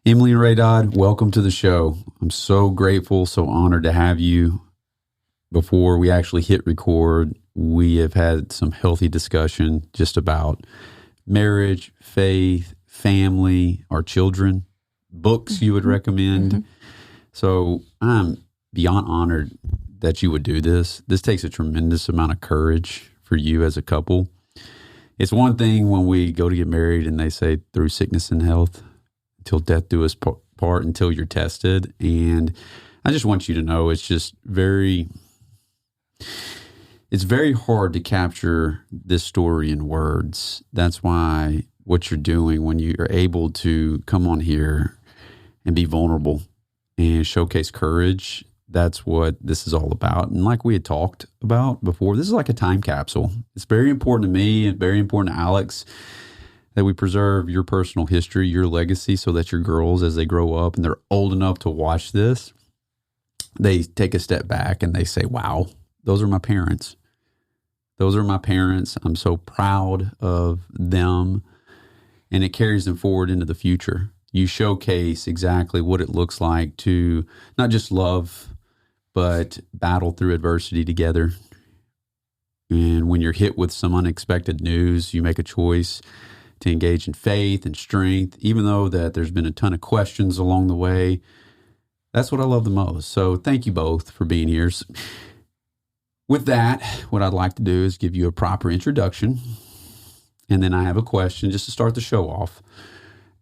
Emily and Raydodd, welcome to the show. I'm so grateful, so honored to have you. Before we actually hit record, we have had some healthy discussion just about marriage, faith, family, our children, books you would recommend. Mm-hmm. So I'm beyond honored that you would do this. This takes a tremendous amount of courage for you as a couple. It's one thing when we go to get married and they say through sickness and health, till death do us part, until you're tested. And I just want you to know it's very hard to capture this story in words. That's why what you're doing when you are able to come on here and be vulnerable and showcase courage, that's what this is all about. And like we had talked about before, this is like a time capsule. It's very important to me and very important to Alex that we preserve your personal history, your legacy, so that your girls, as they grow up and they're old enough to watch this, they take a step back and they say, wow, those are my parents. Those are my parents. I'm so proud of them. And it carries them forward into the future. You showcase exactly what it looks like to not just love, but battle through adversity together. And when you're hit with some unexpected news, you make a choice to engage in faith and strength, even though that there's been a ton of questions along the way. That's what I love the most. So thank you both for being here. With that, what I'd like to do is give you a proper introduction. And then I have a question just to start the show off.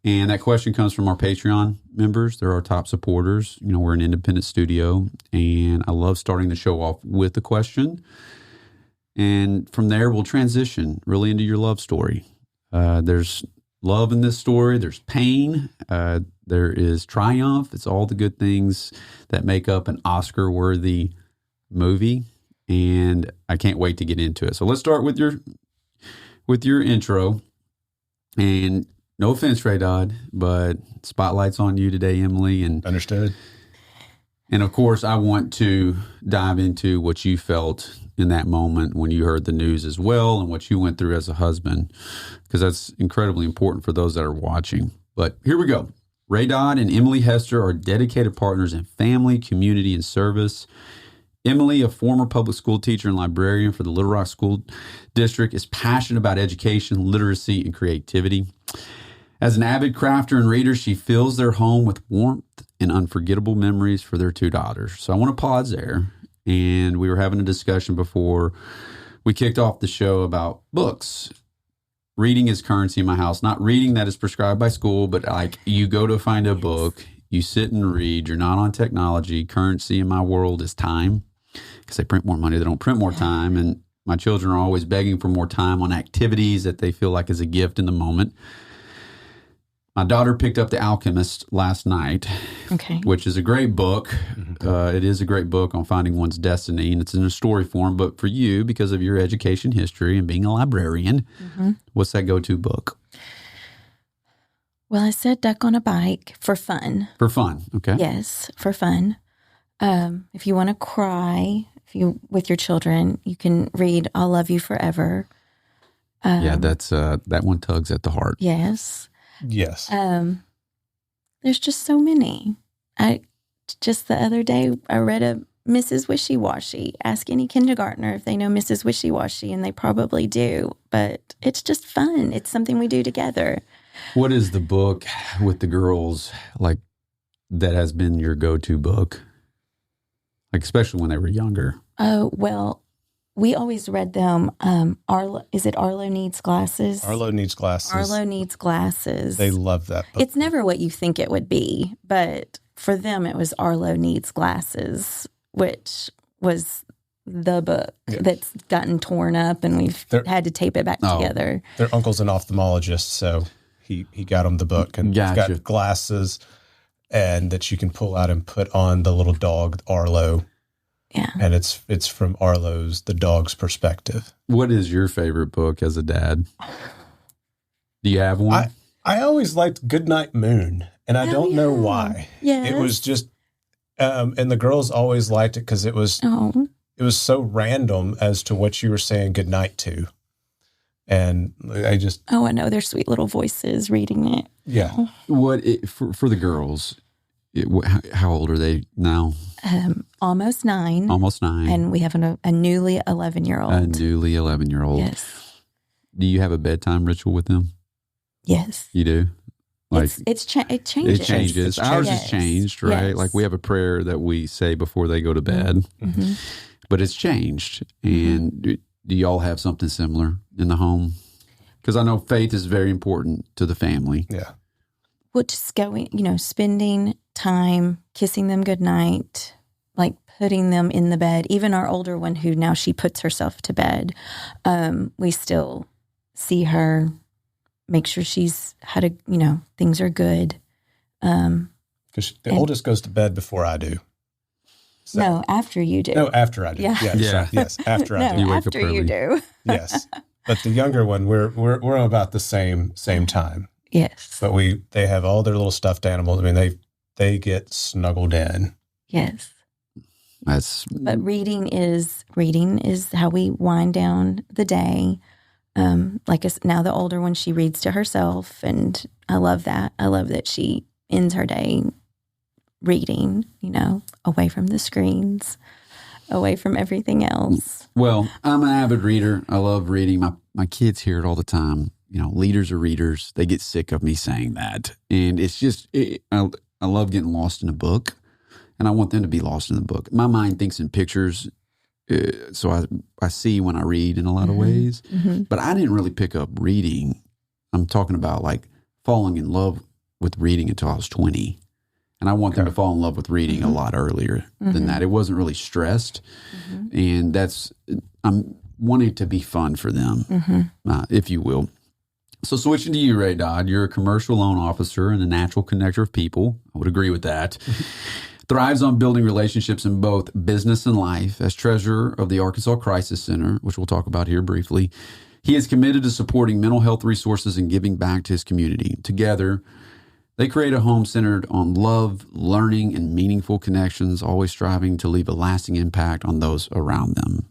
And that question comes from our Patreon members. They're our top supporters. You know, we're an independent studio, and I love starting the show off with a question. And from there, we'll transition really into your love story. There's love in this story. There's pain. There is triumph. It's all the good things that make up an Oscar-worthy movie. And I can't wait to get into it. So let's start with your intro. And no offense, Raydodd, but spotlight's on you today, Emily. And understood. And of course, I want to dive into what you felt in that moment when you heard the news as well, and what you went through as a husband, because that's incredibly important for those that are watching. But here we go. Raydodd and Emily Hester are dedicated partners in family, community, and service. Emily, a former public school teacher and librarian for the Little Rock School District, is passionate about education, literacy, and creativity. As an avid crafter and reader, she fills their home with warmth and unforgettable memories for their two daughters. So I want to pause there. And we were having a discussion before we kicked off the show about books. Reading is currency in my house. Not reading that is prescribed by school, but like you go to find a book, you sit and read. You're not on technology. Currency in my world is time, because they print more money. They don't print more time. And my children are always begging for more time on activities that they feel like is a gift in the moment. My daughter picked up The Alchemist last night, which is a great book. Mm-hmm. It is a great book on finding one's destiny, and it's in a story form. But for you, because of your education history and being a librarian, what's that go-to book? Well, I said Duck on a Bike for fun. For fun, okay. Yes, for fun. If you want to cry with your children, you can read I'll Love You Forever. That's that one tugs at the heart. Yes. Yes. There's just so many. Just the other day, I read a Mrs. Wishy-Washy. Ask any kindergartner if they know Mrs. Wishy-Washy, and they probably do. But it's just fun. It's something we do together. What is the book with the girls like that has been your go-to book? Like especially when they were younger. Oh, well, we always read them. Is it Arlo Needs Glasses? Arlo Needs Glasses. Arlo Needs Glasses. They love that book. It's never what you think it would be, but for them it was Arlo Needs Glasses, which was the book that's gotten torn up, and we've had to tape it back together. Their uncle's an ophthalmologist, so he got them the book, and it's got glasses and that you can pull out and put on the little dog Arlo. Yeah. And it's from Arlo's, the dog's perspective. What is your favorite book as a dad? Do you have one? I always liked Goodnight Moon, and I don't know why. Yes. It was just, and the girls always liked it because it was so random as to what you were saying goodnight to. And I just... Oh, I know. Their sweet little voices reading it. Yeah. For the girls, how old are they now? Almost 9. Almost 9. And we have a newly 11-year-old. A newly 11-year-old. Yes. Do you have a bedtime ritual with them? Yes. You do? Like it changes. It changes. Ours has changed, right? Yes. Like we have a prayer that we say before they go to bed. Mm-hmm. But it's changed. And do y'all have something similar in the home? Because I know faith is very important to the family. Yeah. Well, just going, spending time, kissing them goodnight, like putting them in the bed. Even our older one, who now she puts herself to bed, we still see her, make sure she's had things are good. Because the oldest goes to bed before I do. So, no, after you do. No, after I do. Yeah. Yes, after I do. You wake after up early. you do. Yes. But the younger one, we're on about the same time. Yes. But they have all their little stuffed animals. I mean, they get snuggled in. Yes. But reading is how we wind down the day. Now the older one, she reads to herself, and I love that. I love that she ends her day reading, away from the screens, away from everything else. Well, I'm an avid reader. I love reading. My kids hear it all the time. Leaders are readers. They get sick of me saying that. And it's just, I love getting lost in a book, and I want them to be lost in the book. My mind thinks in pictures, so I see when I read in a lot of ways. Mm-hmm. But I didn't really pick up reading. I'm talking about like falling in love with reading until I was 20. And I want them to fall in love with reading a lot earlier than that. It wasn't really stressed. And I'm wanting it to be fun for them, if you will. So switching to you, Raydodd, you're a commercial loan officer and a natural connector of people. I would agree with that. Thrives on building relationships in both business and life. As treasurer of the Arkansas Crisis Center, which we'll talk about here briefly, he is committed to supporting mental health resources and giving back to his community. Together, they create a home centered on love, learning, and meaningful connections, always striving to leave a lasting impact on those around them.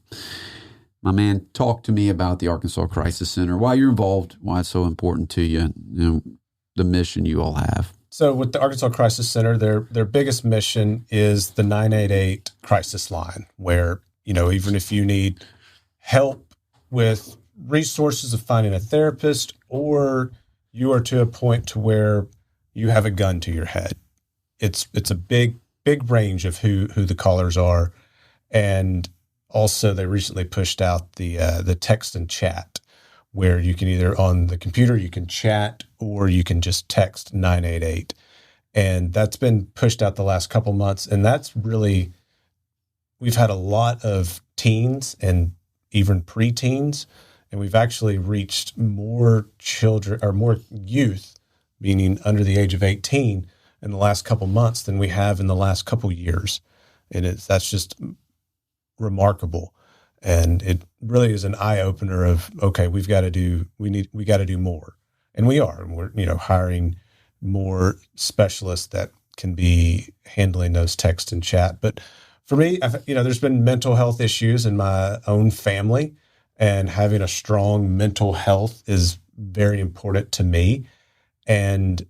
My man, talk to me about the Arkansas Crisis Center, why you're involved, why it's so important to you, the mission you all have. So with the Arkansas Crisis Center, their biggest mission is the 988 crisis line, where, even if you need help with resources of finding a therapist, or you are to a point to where you have a gun to your head. It's a big range of who the callers are. And also they recently pushed out the text and chat, where you can either on the computer, you can chat, or you can just text 988. And that's been pushed out the last couple months. And that's really, we've had a lot of teens and even preteens, and we've actually reached more children or more youth, meaning under the age of 18, in the last couple months than we have in the last couple years. And that's just remarkable. And it really is an eye opener of, okay, we got to do more. And we are, and we're, hiring more specialists that can be handling those text and chat. But for me, there's been mental health issues in my own family, and having a strong mental health is very important to me. And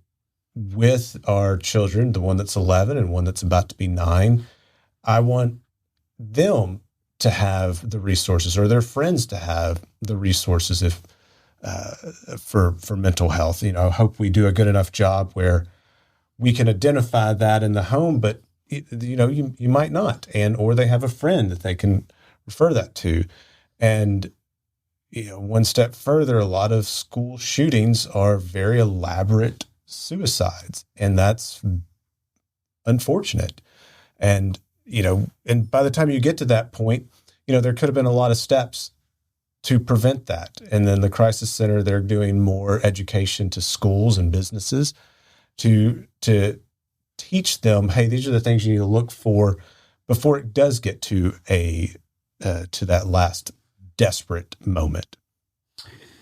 with our children, the one that's 11 and one that's about to be 9, I want them to have the resources, or their friends to have the resources for mental health. I hope we do a good enough job where we can identify that in the home, but you might not, or they have a friend that they can refer that to. And one step further, a lot of school shootings are very elaborate suicides, and that's unfortunate. And and by the time you get to that point, there could have been a lot of steps to prevent that. And then the Crisis Center, they're doing more education to schools and businesses to teach them, hey, these are the things you need to look for before it does get to to that last desperate moment.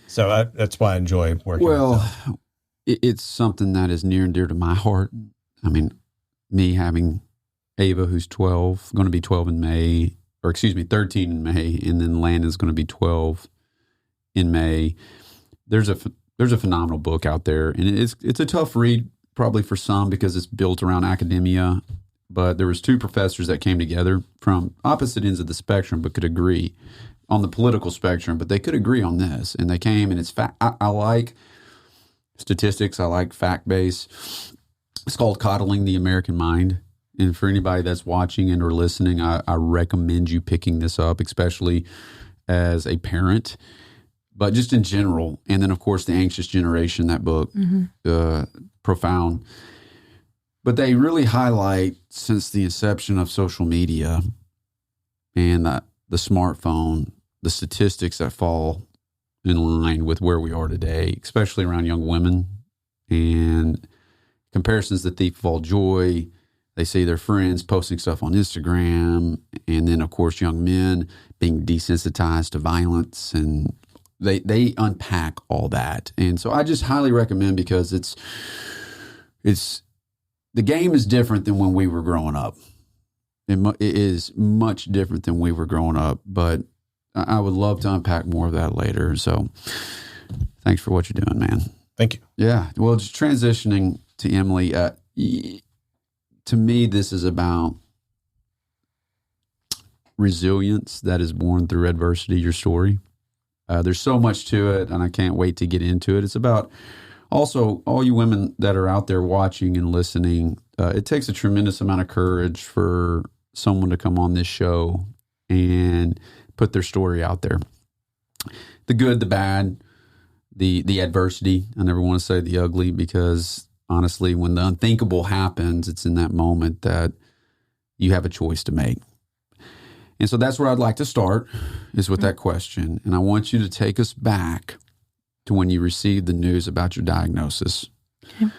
So that's why I enjoy working with them. Well, it's something that is near and dear to my heart. I mean, me having Ava, who's 12, going to be 12 in May, 13 in May, and then Landon's going to be 12 in May. There's a phenomenal book out there, and it's a tough read probably for some because it's built around academia. But there was two professors that came together from opposite ends of the spectrum, but could agree on the political spectrum. But they could agree on this, and they came. And it's I like statistics. I like fact base. It's called Coddling the American Mind. And for anybody that's watching and or listening, I recommend you picking this up, especially as a parent, but just in general. And then, of course, The Anxious Generation, that book, profound. But they really highlight, since the inception of social media and the smartphone, the statistics that fall in line with where we are today, especially around young women, and comparisons the thief of all joy. They see their friends posting stuff on Instagram, and then, of course, young men being desensitized to violence, and they unpack all that. And so I just highly recommend, because it's the game is different than when we were growing up. It is much different than we were growing up, but I would love to unpack more of that later. So thanks for what you're doing, man. Thank you. Yeah. Well, just transitioning to Emily, to me, this is about resilience that is born through adversity, your story. There's so much to it, and I can't wait to get into it. It's about also all you women that are out there watching and listening. It takes a tremendous amount of courage for someone to come on this show and put their story out there. The good, the bad, the adversity. I never want to say the ugly, because honestly, when the unthinkable happens, it's in that moment that you have a choice to make. And so that's where I'd like to start, is with that question. And I want you to take us back to when you received the news about your diagnosis. Okay.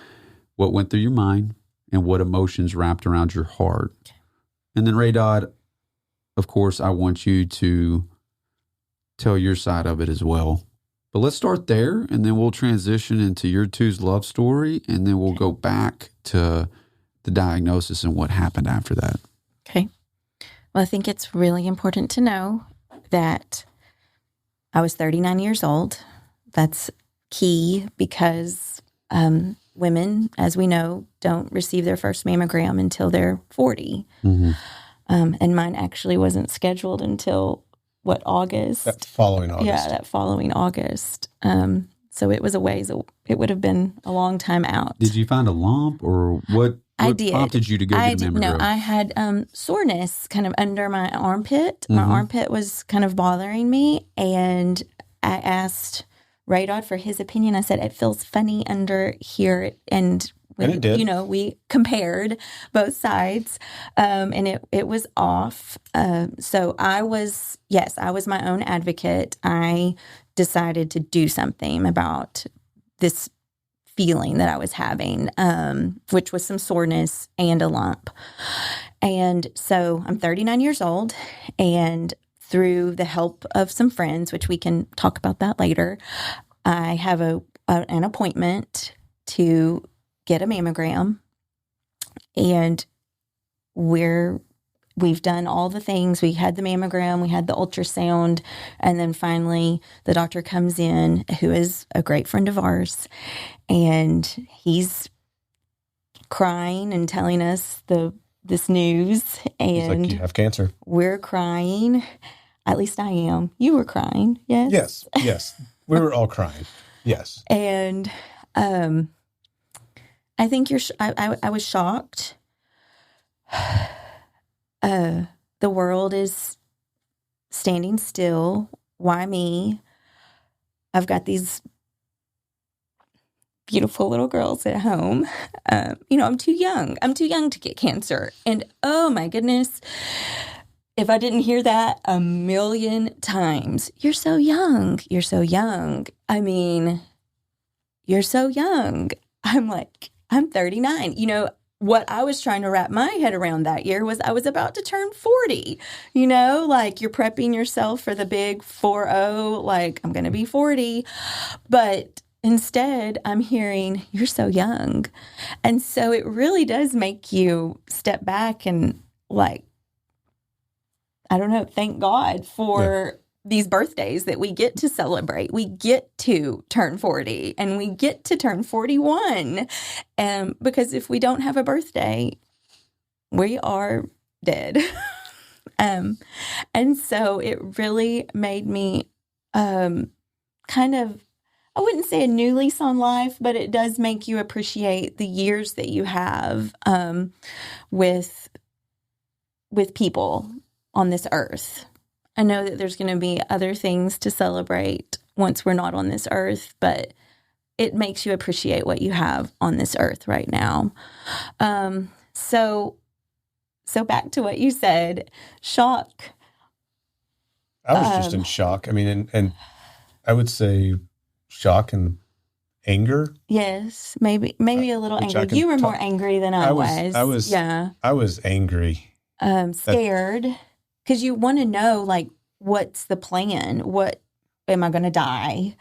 What went through your mind and what emotions wrapped around your heart. Okay. And then, Raydodd, of course, I want you to tell your side of it as well. But let's start there, and then we'll transition into your two's love story, and then we'll go back to the diagnosis and what happened after that. Okay. Well, I think it's really important to know that I was 39 years old. That's key, because women, as we know, don't receive their first mammogram until they're 40. Mm-hmm. And mine actually wasn't scheduled until August? That following August. Yeah, that following August. So it was a ways. It would have been a long time out. Did you find a lump, or what prompted you to go get a mammogram? No, I had soreness kind of under my armpit. My armpit was kind of bothering me, and I asked Raydodd for his opinion. I said, it feels funny under here, and it did. We compared both sides, and it was off. So I was my own advocate. I decided to do something about this feeling that I was having, which was some soreness and a lump. And so I'm 39 years old, and through the help of some friends, which we can talk about that later, I have an appointment to get a mammogram, and we've done all the things. We had the mammogram, we had the ultrasound, and then finally the doctor comes in, who is a great friend of ours, and he's crying and telling us this news, and he's like, you have cancer. We're crying. At least I am. You were crying, yes? Yes. We were all crying. Yes. And I think I was shocked. The world is standing still. Why me? I've got these beautiful little girls at home. I'm too young. I'm too young to get cancer. And oh my goodness, if I didn't hear that a million times, you're so young. You're so young. I mean, you're so young. I'm like, I'm 39. What I was trying to wrap my head around that year was I was about to turn 40. Like you're prepping yourself for the big 40, like I'm going to be 40. But instead, I'm hearing, you're so young. And so it really does make you step back and, like, I don't know, thank God for these birthdays that we get to celebrate. We get to turn 40 and we get to turn 41. Because if we don't have a birthday, we are dead. And so it really made me kind of, I wouldn't say a new lease on life, but it does make you appreciate the years that you have with people on this earth. I know that there's going to be other things to celebrate once we're not on this earth, but it makes you appreciate what you have on this earth right now. So back to what you said, shock. I was just in shock. I mean, and I would say shock and anger. Yes, maybe a little angry. You were more angry than I was. Yeah. I was angry. Scared. Because you want to know, like, what's the plan? What am I going to die?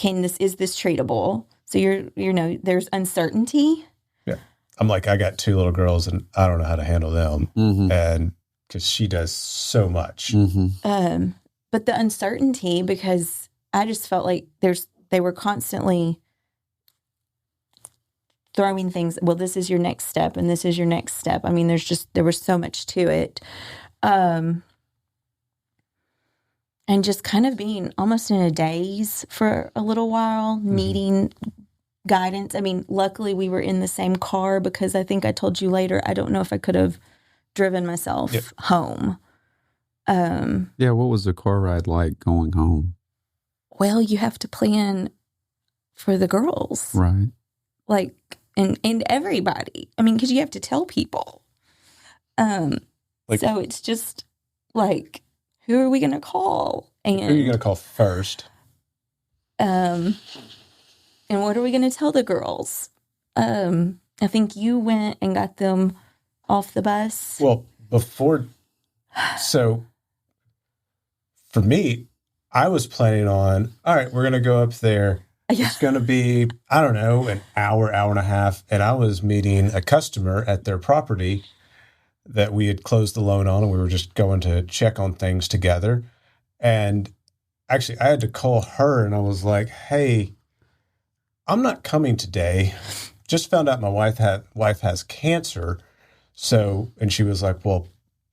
Is this treatable? So there's uncertainty. Yeah. I'm like, I got 2 little girls and I don't know how to handle them. Mm-hmm. And because she does so much. Mm-hmm. But the uncertainty, because I just felt like they were constantly throwing things. Well, this is your next step and this is your next step. I mean, there was so much to it. And just kind of being almost in a daze for a little while, needing guidance. I mean, luckily we were in the same car, because I think I told you later, I don't know if I could have driven myself home. Yeah, what was the car ride like going home? Well, you have to plan for the girls. Right. Like, and everybody. I mean, because you have to tell people. So it's just like, who are we going to call? And who are you going to call first? And what are we going to tell the girls? I think you went and got them off the bus. Well, so for me, I was planning on, all right, we're going to go up there. Yeah. It's going to be, I don't know, an hour and a half. And I was meeting a customer at their property that we had closed the loan on, and we were just going to check on things together. And actually, I had to call her, and I was like, hey, I'm not coming today. Just found out my wife has cancer. So, and she was like, well,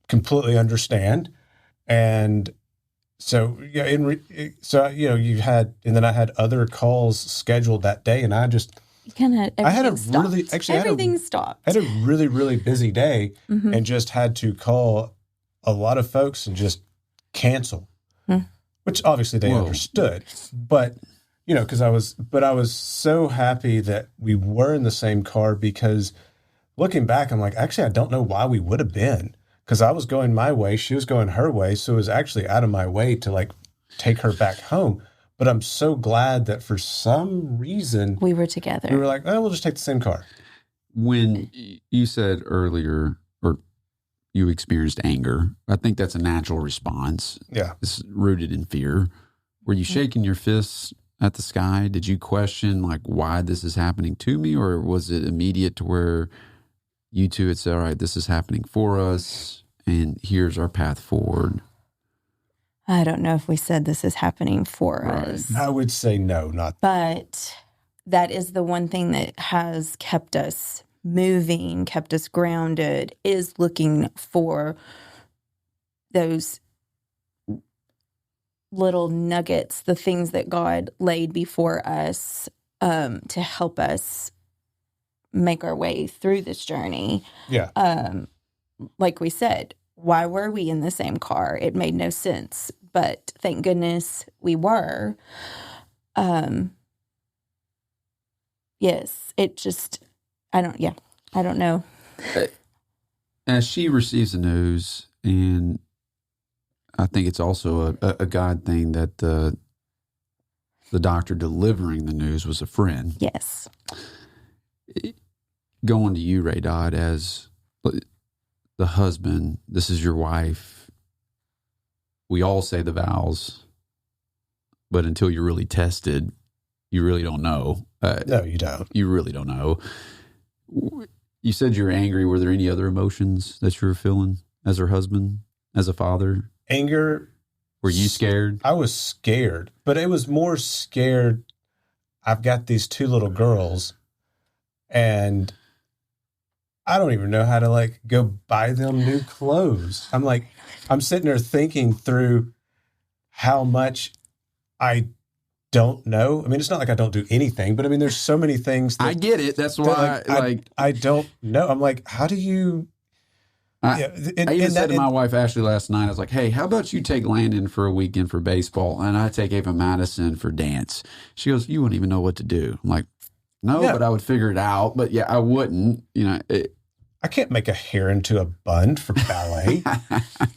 completely understand. And so, yeah, you had, and then I had other calls scheduled that day, and everything stopped. I had a really, really busy day, and just had to call a lot of folks and just cancel, which obviously they understood. But, because I was so happy that we were in the same car, because looking back, I'm like, actually, I don't know why we would have been, because I was going my way, she was going her way. So it was actually out of my way to like take her back home. But I'm so glad that for some reason we were together. We were like, oh, we'll just take the same car. When you said earlier, or you experienced anger, I think that's a natural response. Yeah. It's rooted in fear. Were you shaking your fists at the sky? Did you question like why this is happening to me? Or was it immediate to where you two had said, all right, this is happening for us and here's our path forward? I don't know if we said this is happening for us. I would say no, not. But that is the one thing that has kept us moving, kept us grounded, is looking for those little nuggets, the things that God laid before us to help us make our way through this journey. Yeah. Like we said, why were we in the same car? It made no sense, but thank goodness we were. Yes, it just, I don't know. As she receives the news, and I think it's also a God thing that the doctor delivering the news was a friend. Yes. Going to you, Raydodd, as the husband, this is your wife. We all say the vows, but until you're really tested, you really don't know. No, you don't. You really don't know. You said you were angry. Were there any other emotions that you were feeling as her husband, as a father? Anger, Were you scared? I was scared, but it was more scared. I've got these 2 little girls and I don't even know how to like go buy them new clothes. I'm sitting there thinking through how much I don't know. I mean, it's not like I don't do anything, but I mean, there's so many things. I get it. That's why I don't know. I'm like, how do you? I even said to my wife, Ashley, last night, I was like, hey, how about you take Landon for a weekend for baseball and I take Ava Madison for dance? She goes, you wouldn't even know what to do. I'm like, no, but I would figure it out. But yeah, I wouldn't, I can't make a hair into a bun for ballet.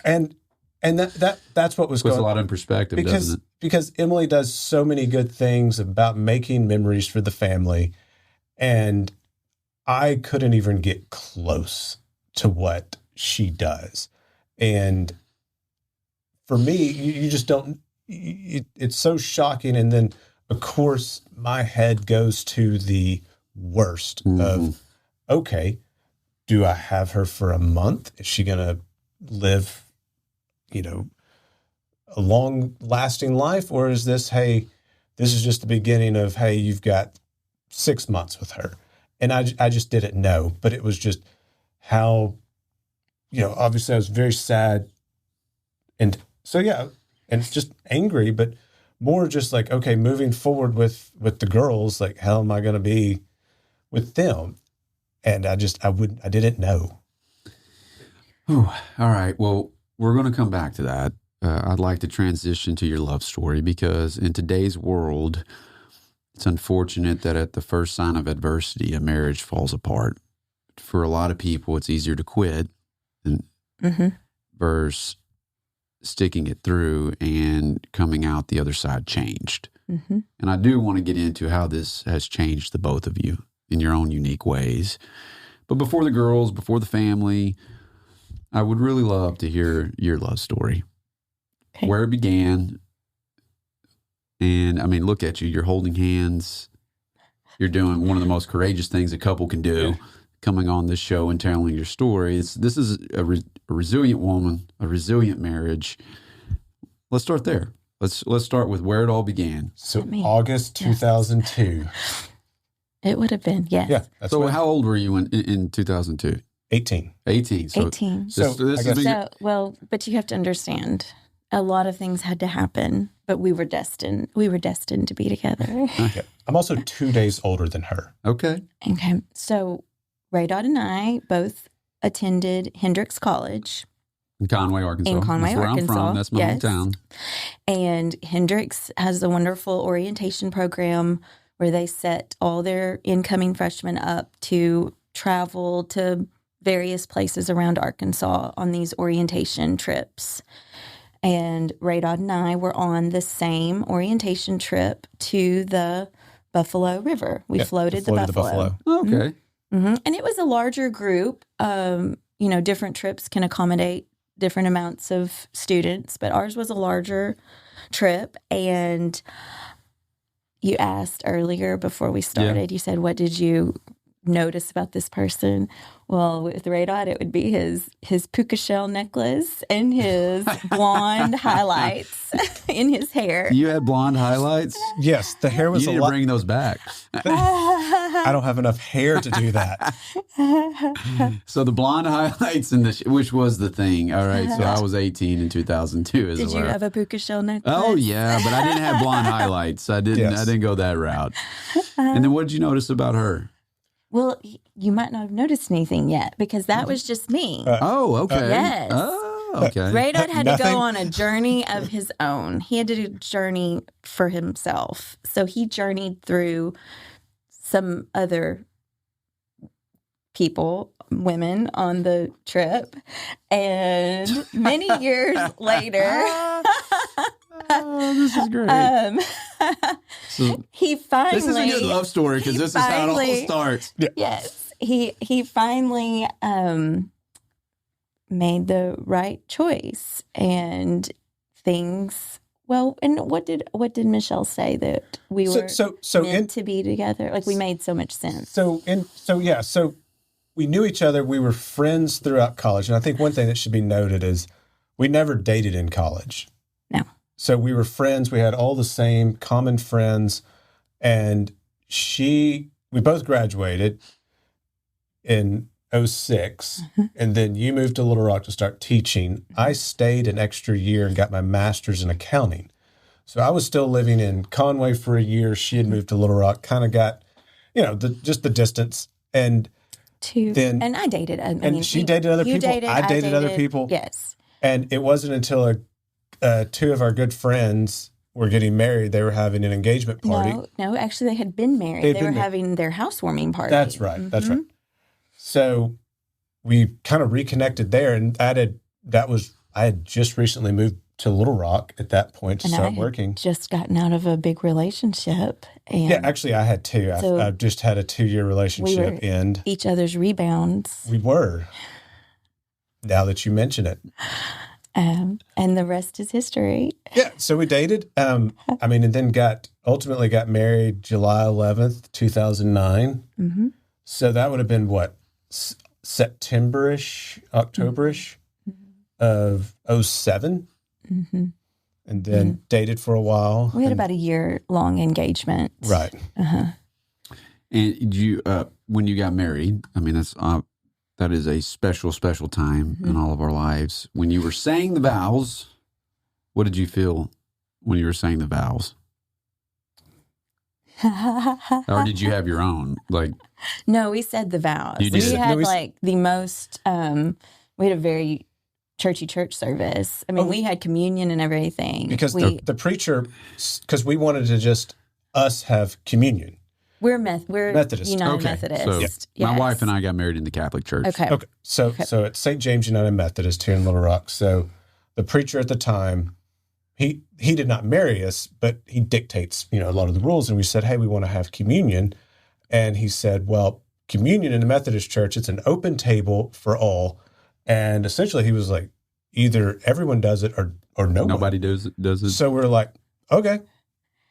and that's what was puts going a lot in perspective, doesn't it? Because Emily does so many good things about making memories for the family. And I couldn't even get close to what she does. And for me, you just don't, it's so shocking. And then, of course, my head goes to the worst of, okay, do I have her for a month? Is she going to live, a long lasting life? Or is this, hey, this is just the beginning of, hey, you've got 6 months with her. And I just didn't know, but it was just how, obviously I was very sad. And so, yeah, and just angry, but more just like, okay, moving forward with the girls, like, how am I going to be with them? And I didn't know. All right. Well, we're going to come back to that. I'd like to transition to your love story because in today's world, it's unfortunate that at the first sign of adversity, a marriage falls apart. For a lot of people, it's easier to quit versus sticking it through and coming out the other side changed. And I do want to get into how this has changed the both of you in your own unique ways. But before the girls, before the family, I would really love to hear your love story. Okay. Where it began. And I mean, look at you. You're holding hands. You're doing one of the most courageous things a couple can do, coming on this show and telling your story. This is a resilient woman, a resilient marriage. Let's start there. Let's start with where it all began. So August 2002. It would have been, yes. Yeah. That's so how old were you in 2002? 18. 18. So 18. But you have to understand, a lot of things had to happen, but we were destined to be together. Okay. I'm also 2 days older than her. Okay. So Raydodd and I both attended Hendrix College. In Conway, Arkansas. That's where I'm from. That's my hometown. And Hendrix has a wonderful orientation program where they set all their incoming freshmen up to travel to various places around Arkansas on these orientation trips. And Raydodd and I were on the same orientation trip to the Buffalo River. We floated the Buffalo. Okay. And it was a larger group. Different trips can accommodate different amounts of students, but ours was a larger trip. And you asked earlier before we started, you said, what did you notice about this person? Well, with Raydodd, it would be his puka shell necklace and his blonde highlights in his hair. You had blonde highlights? Yes, the hair was you need to bring those back. I don't have enough hair to do that. So the blonde highlights which was the thing. All right, so I was 18 in 2002. Did you have a puka shell necklace? Oh yeah, but I didn't have blonde highlights. I didn't go that route. And then what did you notice about her? Well, you might not have noticed anything yet because that was just me. Okay. Yes. Okay. Raydodd had to go on a journey of his own. He had to do a journey for himself. So he journeyed through some other people, women on the trip. And many years later... this is great. He finally... This is a good love story because this is how it all starts. Yes. He finally made the right choice and things... Well, and what did Michelle say that we were meant to be together? Like we made so much sense. So we knew each other. We were friends throughout college. And I think one thing that should be noted is we never dated in college. No. so we were friends. We had all the same common friends. And we both graduated in 06. And then you moved to Little Rock to start teaching. I stayed an extra year and got my master's in accounting. So I was still living in Conway for a year. She had moved to Little Rock, kind of got, just the distance. And and I dated. She dated other people. I dated other people. Yes. And it wasn't until two of our good friends were getting married. They were having an engagement party. No, actually they had been married. They were having their housewarming party. That's right. Mm-hmm. That's right. So we kind of reconnected there, and I had just recently moved to Little Rock at that point to start working. Just gotten out of a big relationship. And yeah, actually I had two. I've just had a 2-year relationship end. Each other's rebounds. We were. Now that you mention it. And the rest is history. Yeah, so we dated. And then ultimately got married July 11th, 2009. Mm-hmm. So that would have been what, September-ish, October-ish of 07. Mm-hmm. And then dated for a while. We had about a year-long engagement. Right. Uh-huh. And you, when you got married, that is a special, special time in all of our lives. When you were saying the vows, what did you feel when you were saying the vows? Or did you have your own? No, we said the vows. You did. We had the most, we had a very churchy church service. We had communion and everything. Because the preacher, because we wanted to just us have communion. We're Methodist. United Methodist. So yes. My wife and I got married in the Catholic Church. Okay. So at St. James United Methodist here in Little Rock. So the preacher at the time, he did not marry us, but he dictates, a lot of the rules. And we said, hey, we want to have communion. And he said, well, communion in the Methodist Church, it's an open table for all. And essentially he was like, either everyone does it or nobody does it. So we're like, okay,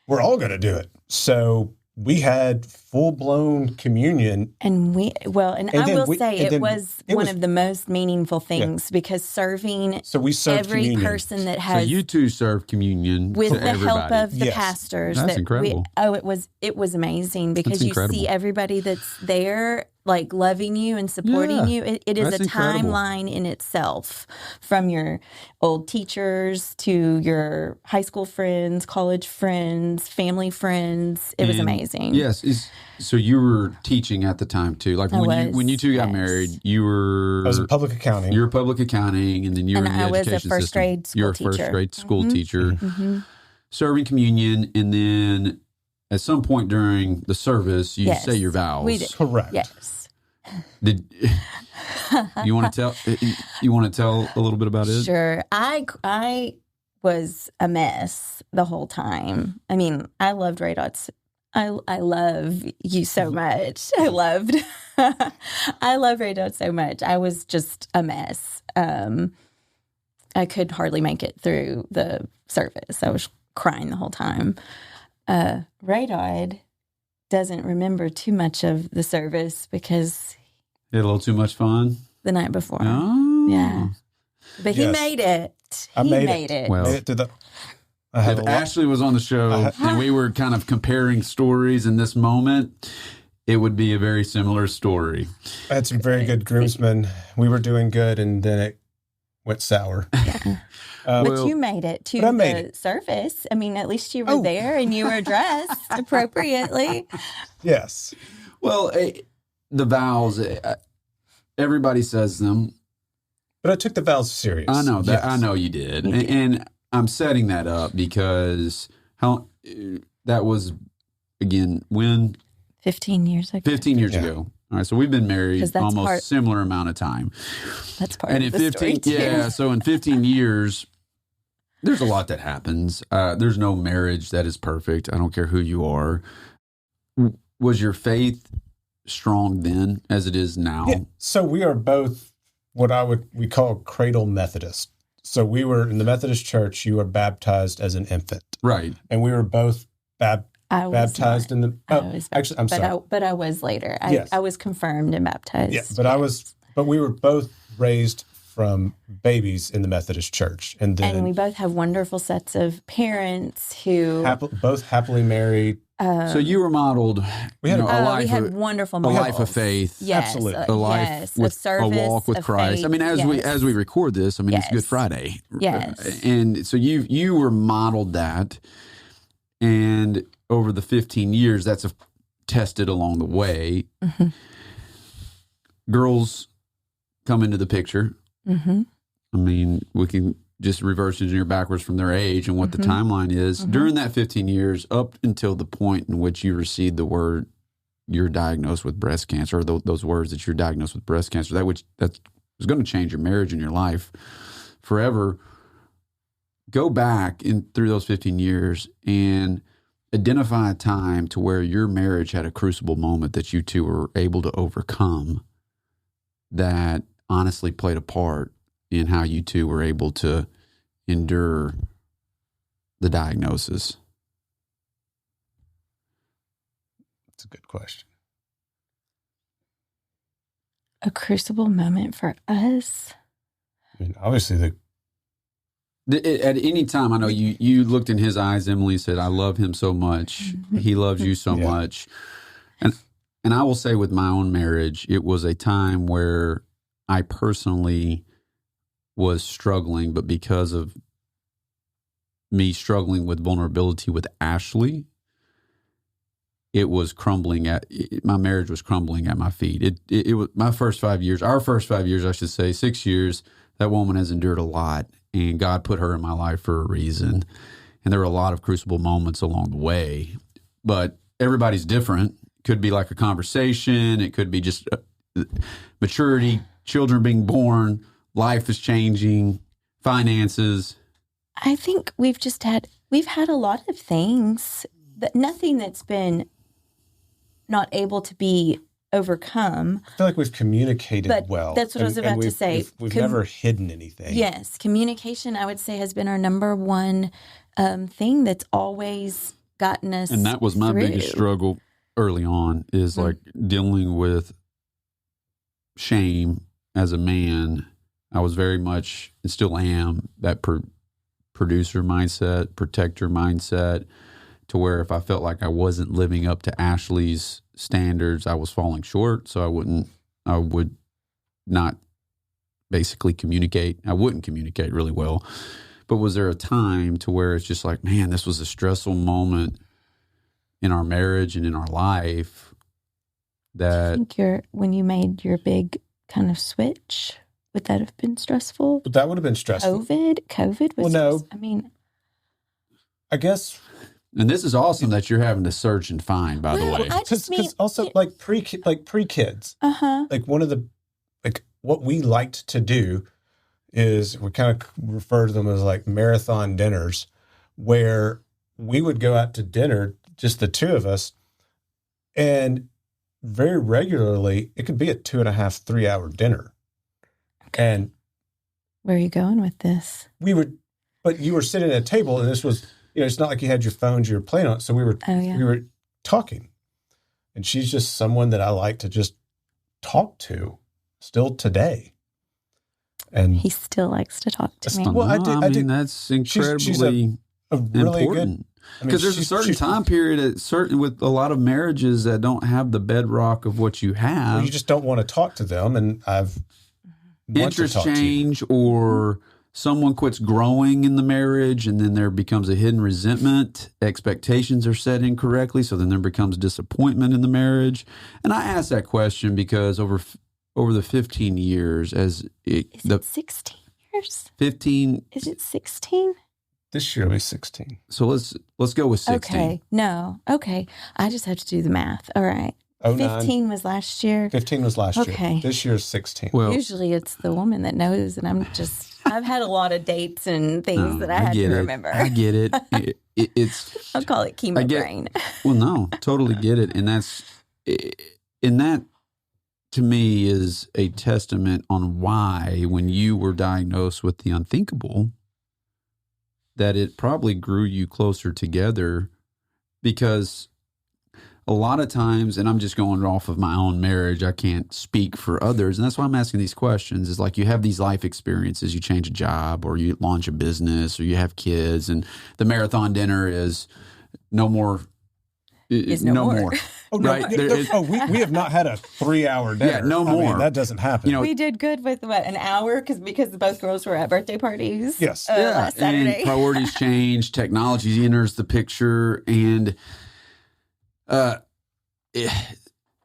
we're all going to do it. So we had full-blown communion. And it was one of the most meaningful things because serving every communion. Person that has... So you two serve communion with to the everybody. help of the pastors. That's incredible. It was amazing because you see everybody that's there loving you and supporting you. It is a timeline in itself, from your old teachers to your high school friends, college friends, family friends. It was amazing. Yes. So you were teaching at the time too. When you two got married, I was in public accounting. You were public accounting, and then you were in the education system. I was a first grade school teacher. You were a first grade school teacher, serving communion, and then at some point during the service, you say your vows. We did. Correct. Yes. Did you want to tell? You want to tell a little bit about it? Sure. I was a mess the whole time. I loved Raydodd. I love you so much. I love Raydodd so much. I was just a mess. I could hardly make it through the service. I was crying the whole time. Raydodd doesn't remember too much of the service because he had a little too much fun the night before. Oh. Yeah. But he made it. He made it. Well, made it to the... If Ashley was on the show and we were kind of comparing stories in this moment, it would be a very similar story. I had some very good groomsmen. We were doing good, and then it went sour. Yeah. But you made it to the service. At least you were there and you were dressed appropriately. Yes. Well, the vows, everybody says them. But I took the vows serious. I know that. Yes. I know you did. And I'm setting that up because that was, again, when? 15 years ago. 15 years ago. All right, so we've been married almost similar amount of time. That's part of the story, too. Yeah, so in 15 years, there's a lot that happens. There's no marriage that is perfect. I don't care who you are. Was your faith strong then as it is now? Yeah. So we are both what we call cradle Methodist. So we were in the Methodist church. You were baptized as an infant. Right. And we were both baptized in the... actually, I'm sorry. But I was later. Yes. I was confirmed and baptized. Yeah, but we were both raised from babies in the Methodist Church. And then we both have wonderful sets of parents who both happily married. So you were modeled. We had we had wonderful models. A life of faith. Yes, Absolutely. A life yes, with of service, a walk with of Christ. faith. I mean, as we record this, I mean, it's Good Friday. Yes. And so you were modeled that, and over the 15 years, that's tested along the way. Mm-hmm. Girls come into the picture. Mm-hmm. I mean, we can just reverse engineer backwards from their age and what the timeline is. Mm-hmm. During that 15 years, up until the point in which you received the word you're diagnosed with breast cancer, or those words that you're diagnosed with breast cancer, that was going to change your marriage and your life forever. Go back through those 15 years and identify a time to where your marriage had a crucible moment that you two were able to overcome that honestly played a part in how you two were able to endure the diagnosis. That's a good question. A crucible moment for us. I mean, obviously At any time, I know you looked in his eyes, Emily, and said, I love him so much. He loves you so much. And I will say with my own marriage, it was a time where I personally was struggling, but because of me struggling with vulnerability with Ashley, it was crumbling my marriage was crumbling at my feet. It was our first 5 years, I should say, 6 years, that woman has endured a lot, and God put her in my life for a reason. And there were a lot of crucible moments along the way, but everybody's different. Could be like a conversation. It could be just maturity, children being born, life is changing, finances. I think we've had a lot of things, but nothing that's been not able to be overcome. I feel like we've communicated well. That's what I was about to say. We've never hidden anything. Yes. Communication, I would say, has been our number one thing that's always gotten us And that was my through. biggest struggle early on, is like dealing with shame as a man. I was very much, and still am, that producer mindset, protector mindset, to where if I felt like I wasn't living up to Ashley's standards, I was falling short. So I would not basically communicate. I wouldn't communicate really well. But was there a time to where it's just like, man, this was a stressful moment in our marriage and in our life that... I think when you made your big kind of switch, would that have been stressful? But that would have been stressful. COVID was... Well, no. I mean... I guess... And this is awesome that you're having to search and find, by the way. Because also, like pre-kids, like one of the, like what we liked to do is we kind of refer to them as like marathon dinners, where we would go out to dinner, just the two of us, and very regularly it could be a 2.5, 3 hour dinner. Okay. And where are you going with this? But you were sitting at a table, and this was, it's not like you had your phones you were playing on. So we were talking, and she's just someone that I like to just talk to still today. And he still likes to talk to me. Well, I do. That's incredibly she's a really important. Because there's a certain time period, with a lot of marriages that don't have the bedrock of what you have. Well, you just don't want to talk to them, and interest change, or someone quits growing in the marriage, and then there becomes a hidden resentment. Expectations are set incorrectly, so then there becomes disappointment in the marriage. And I ask that question because over the 15 years, is it 16 years? 15. Is it 16? This year will be 16. So let's go with 16. Okay. No. Okay. I just have to do the math. All right. 15 was last year. 15 was last year. Okay. This year's 16. Well, usually it's the woman that knows, and I've had a lot of dates and things that I had to remember. I get it. It's I'll call it chemo brain. Well, no, totally get it. And that to me is a testament on why, when you were diagnosed with the unthinkable, that it probably grew you closer together, because a lot of times, and I'm just going off of my own marriage, I can't speak for others. And that's why I'm asking these questions is like you have these life experiences, you change a job or you launch a business or you have kids, and the marathon dinner is no more. No more. Oh, no, right? We have not had a 3-hour dinner. Yeah, no more. I mean, that doesn't happen. You know, We did good with an hour because both girls were at birthday parties. Yes. Last Saturday. And priorities change, technology enters the picture, and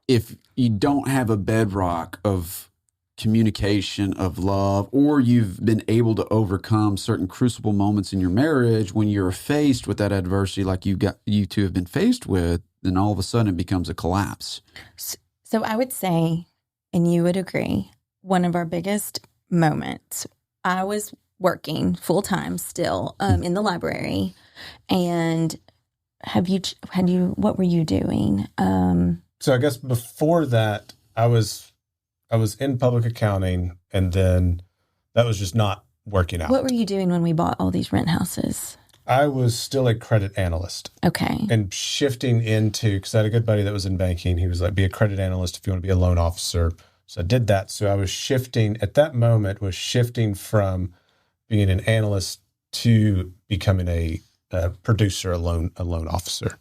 if you don't have a bedrock of communication, of love, or you've been able to overcome certain crucible moments in your marriage, when you're faced with that adversity like you two have been faced with, then all of a sudden it becomes a collapse. So I would say, and you would agree, one of our biggest moments, I was working full time still in the library. And what were you doing? So I guess before that, I was in public accounting, and then that was just not working out. What were you doing when we bought all these rent houses? I was still a credit analyst. Okay. And shifting into, because I had a good buddy that was in banking. He was like, be a credit analyst if you want to be a loan officer. So I did that. So I was shifting, at that moment, from being an analyst to becoming a producer, a loan officer.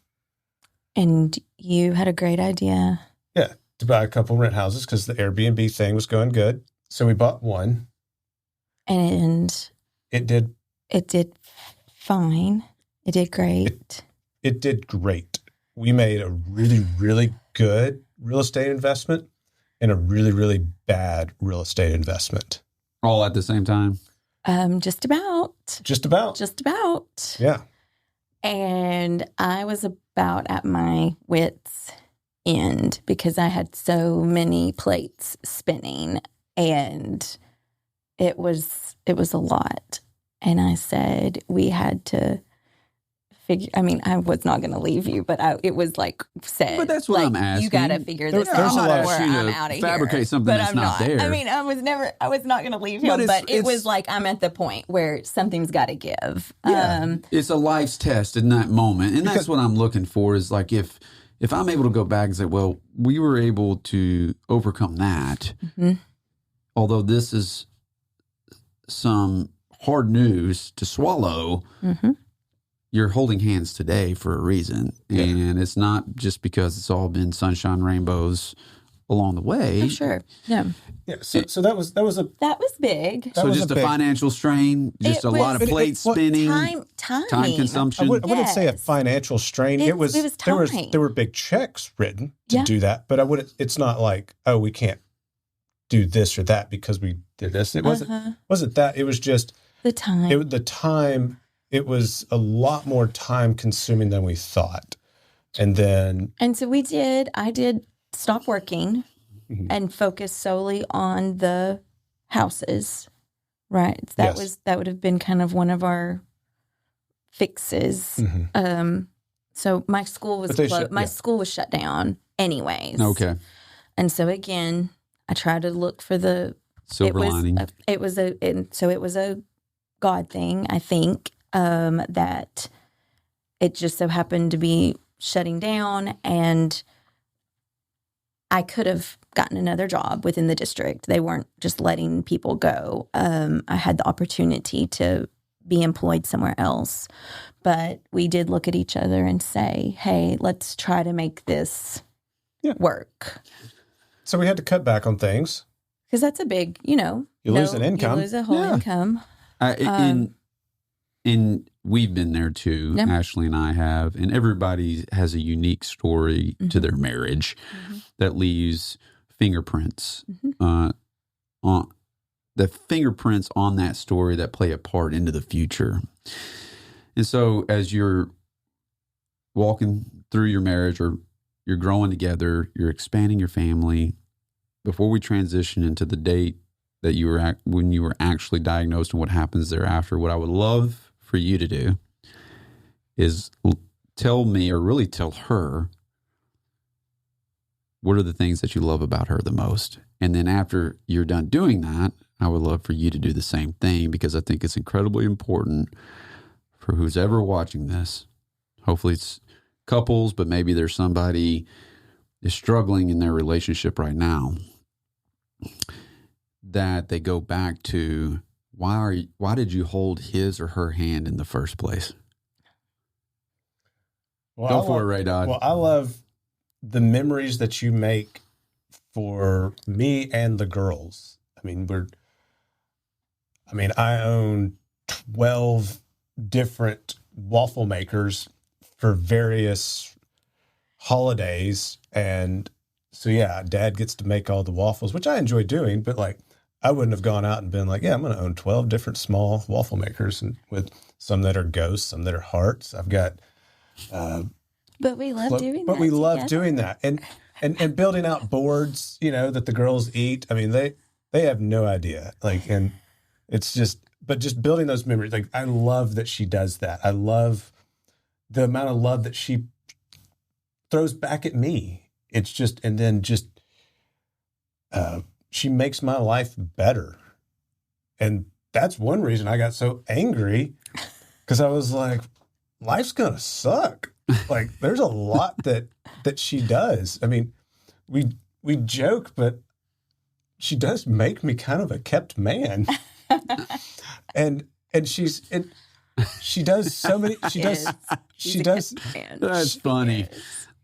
And you had a great idea. Yeah, to buy a couple rent houses because the Airbnb thing was going good. So we bought one. And it did fine. It did great. It did great. We made a really, really good real estate investment and a really, really bad real estate investment. All at the same time? Just about. Just about. Yeah. And I was about at my wits' end because I had so many plates spinning, and it was a lot. And I said we had to figure. I mean, I was not going to leave you, but it was like said. But that's what I'm asking. You got to figure this There's out, a lot of or shit I'm to out of here. fabricate something but that's I'm not there. I mean, I was not going to leave him, but it was like I'm at the point where something's got to give. Yeah. It's a life's test in that moment, and that's what I'm looking for. Is like if I'm able to go back and say, well, we were able to overcome that, although this is some hard news to swallow. You're holding hands today for a reason. Yeah. And it's not just because it's all been sunshine, rainbows along the way. For sure. Yeah. Yeah. So that was big. So just a financial strain, just a lot of plates spinning. Time consumption. I wouldn't say a financial strain. It was time. There were big checks written to do that, but it's not like, oh, we can't do this or that because we did this. It wasn't that. It was just the time. It was a lot more time consuming than we thought. And so I did stop working and focus solely on the houses. Right. That would have been kind of one of our fixes. So my school was closed. My school was shut down anyways. Okay. And so again, I tried to look for the silver lining. It was a God thing, I think. That it just so happened to be shutting down, and I could have gotten another job within the district. They weren't just letting people go. I had the opportunity to be employed somewhere else, but we did look at each other and say, hey, let's try to make this work. So we had to cut back on things. Because that's a big, you lose an income. You lose a whole income. And we've been there too. Yep. Ashley and I have, and everybody has a unique story to their marriage that leaves fingerprints on the fingerprints on that story that play a part into the future. And so as you're walking through your marriage or you're growing together, you're expanding your family, before we transition into the date that you were when you were actually diagnosed and what happens thereafter, what I would love for you to do is tell me, or really tell her, what are the things that you love about her the most? And then after you're done doing that, I would love for you to do the same thing, because I think it's incredibly important for who's ever watching this. Hopefully it's couples, but maybe there's somebody is struggling in their relationship right now, that they go back to, why did you hold his or her hand in the first place? Well, Go for it, Raydodd. Well, I love the memories that you make for me and the girls. I own 12 different waffle makers for various holidays. And so, yeah, Dad gets to make all the waffles, which I enjoy doing, but like, I wouldn't have gone out and been like, yeah, I'm going to own 12 different small waffle makers, and with some that are ghosts, some that are hearts. I've got, but we love doing that. But we love doing that. And building out boards, that the girls eat. I mean, they have no idea. Like, and it's just building those memories. Like, I love that she does that. I love the amount of love that she throws back at me. It's just, and then just, she makes my life better. And that's one reason I got so angry, because I was like, life's going to suck. Like, there's a lot that she does. I mean, we joke, but she does make me kind of a kept man. and she does so many, That's funny.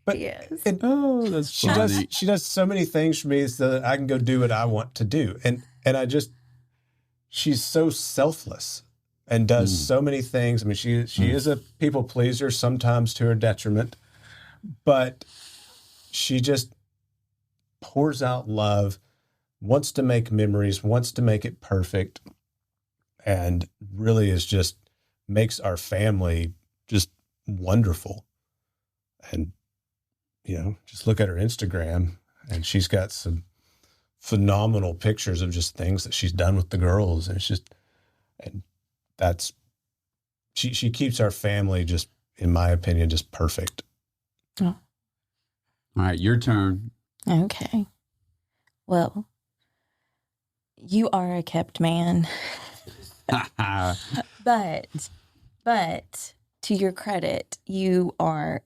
But that's funny. She does so many things for me so that I can go do what I want to do. And she's so selfless and does so many things. I mean, she is a people pleaser, sometimes to her detriment, but she just pours out love, wants to make memories, wants to make it perfect, and really makes our family just wonderful. And just look at her Instagram, and she's got some phenomenal pictures of just things that she's done with the girls. And she keeps our family, just, in my opinion, just perfect. Oh. All right, your turn. Okay. Well, you are a kept man. But to your credit, you are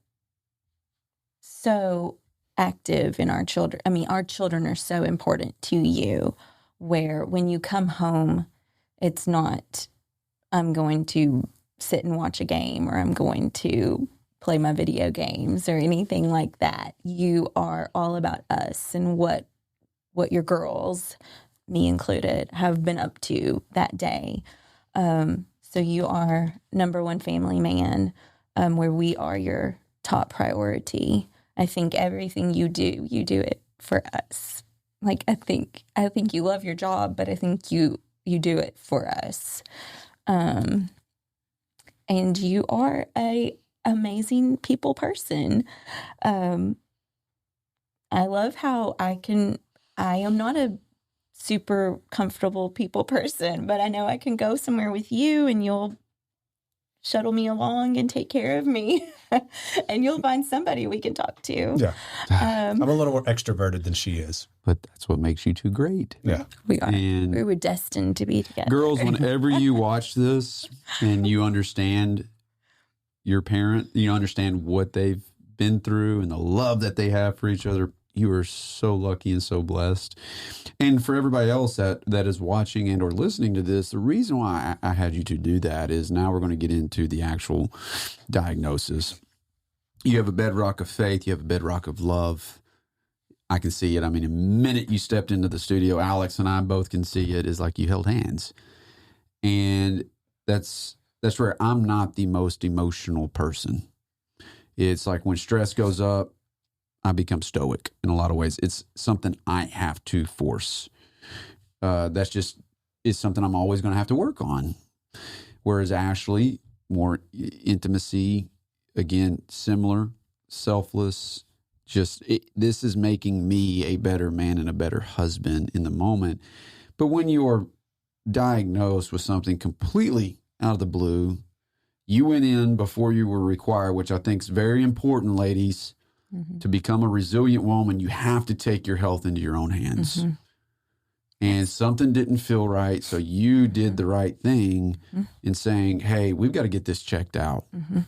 so active in our children. I mean, our children are so important to you, where when you come home, it's not, I'm going to sit and watch a game, or I'm going to play my video games, or anything like that. You are all about us and what your girls, me included, have been up to that day. So you are number one family man, where we are your top priority. I think everything you do it for us. Like, I think you love your job, but I think you do it for us. And you are a amazing people person. I love how I am not a super comfortable people person, but I know I can go somewhere with you and you'll shuttle me along and take care of me, and you'll find somebody we can talk to. Yeah. I'm a little more extroverted than she is. But that's what makes you two great. Yeah. We are. And we were destined to be together. Girls, whenever you watch this and you understand your parent, you understand what they've been through and the love that they have for each other, you are so lucky and so blessed. And for everybody else that is watching and or listening to this, the reason why I had you to do that is now we're going to get into the actual diagnosis. You have a bedrock of faith. You have a bedrock of love. I can see it. I mean, the minute you stepped into the studio, Alex and I both can see it, is like you held hands. And that's where I'm not the most emotional person. It's like when stress goes up, I become stoic in a lot of ways. It's something I have to force. That's just is something I'm always going to have to work on. Whereas Ashley, more intimacy, again, similar, selfless. This is making me a better man and a better husband in the moment. But when you are diagnosed with something completely out of the blue, you went in before you were required, which I think is very important, ladies. Mm-hmm. To become a resilient woman, you have to take your health into your own hands. Mm-hmm. And something didn't feel right, so you did the right thing in saying, hey, we've got to get this checked out. Mm-hmm.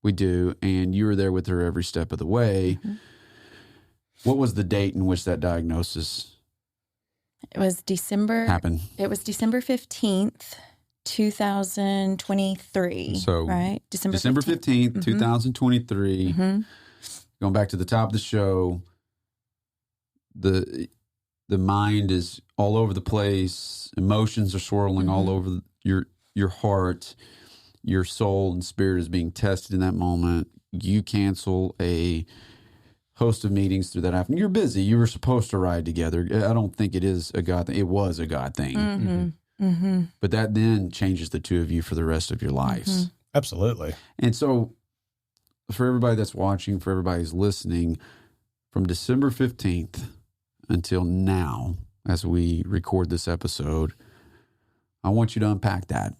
We do. And you were there with her every step of the way. Mm-hmm. What was the date in which that diagnosis It was December 15th, 2023. So, right? December 15th, mm-hmm. 2023. Mm-hmm. Going back to the top of the show, the mind is all over the place. Emotions are swirling mm-hmm. all over your heart. Your soul and spirit is being tested in that moment. You cancel a host of meetings through that afternoon. You're busy. You were supposed to ride together. I don't think it is a God thing. It was a God thing. Mm-hmm. Mm-hmm. But that then changes the two of you for the rest of your lives. Mm-hmm. Absolutely. And so for everybody that's watching, for everybody who's listening, from December 15th until now, as we record this episode, I want you to unpack that.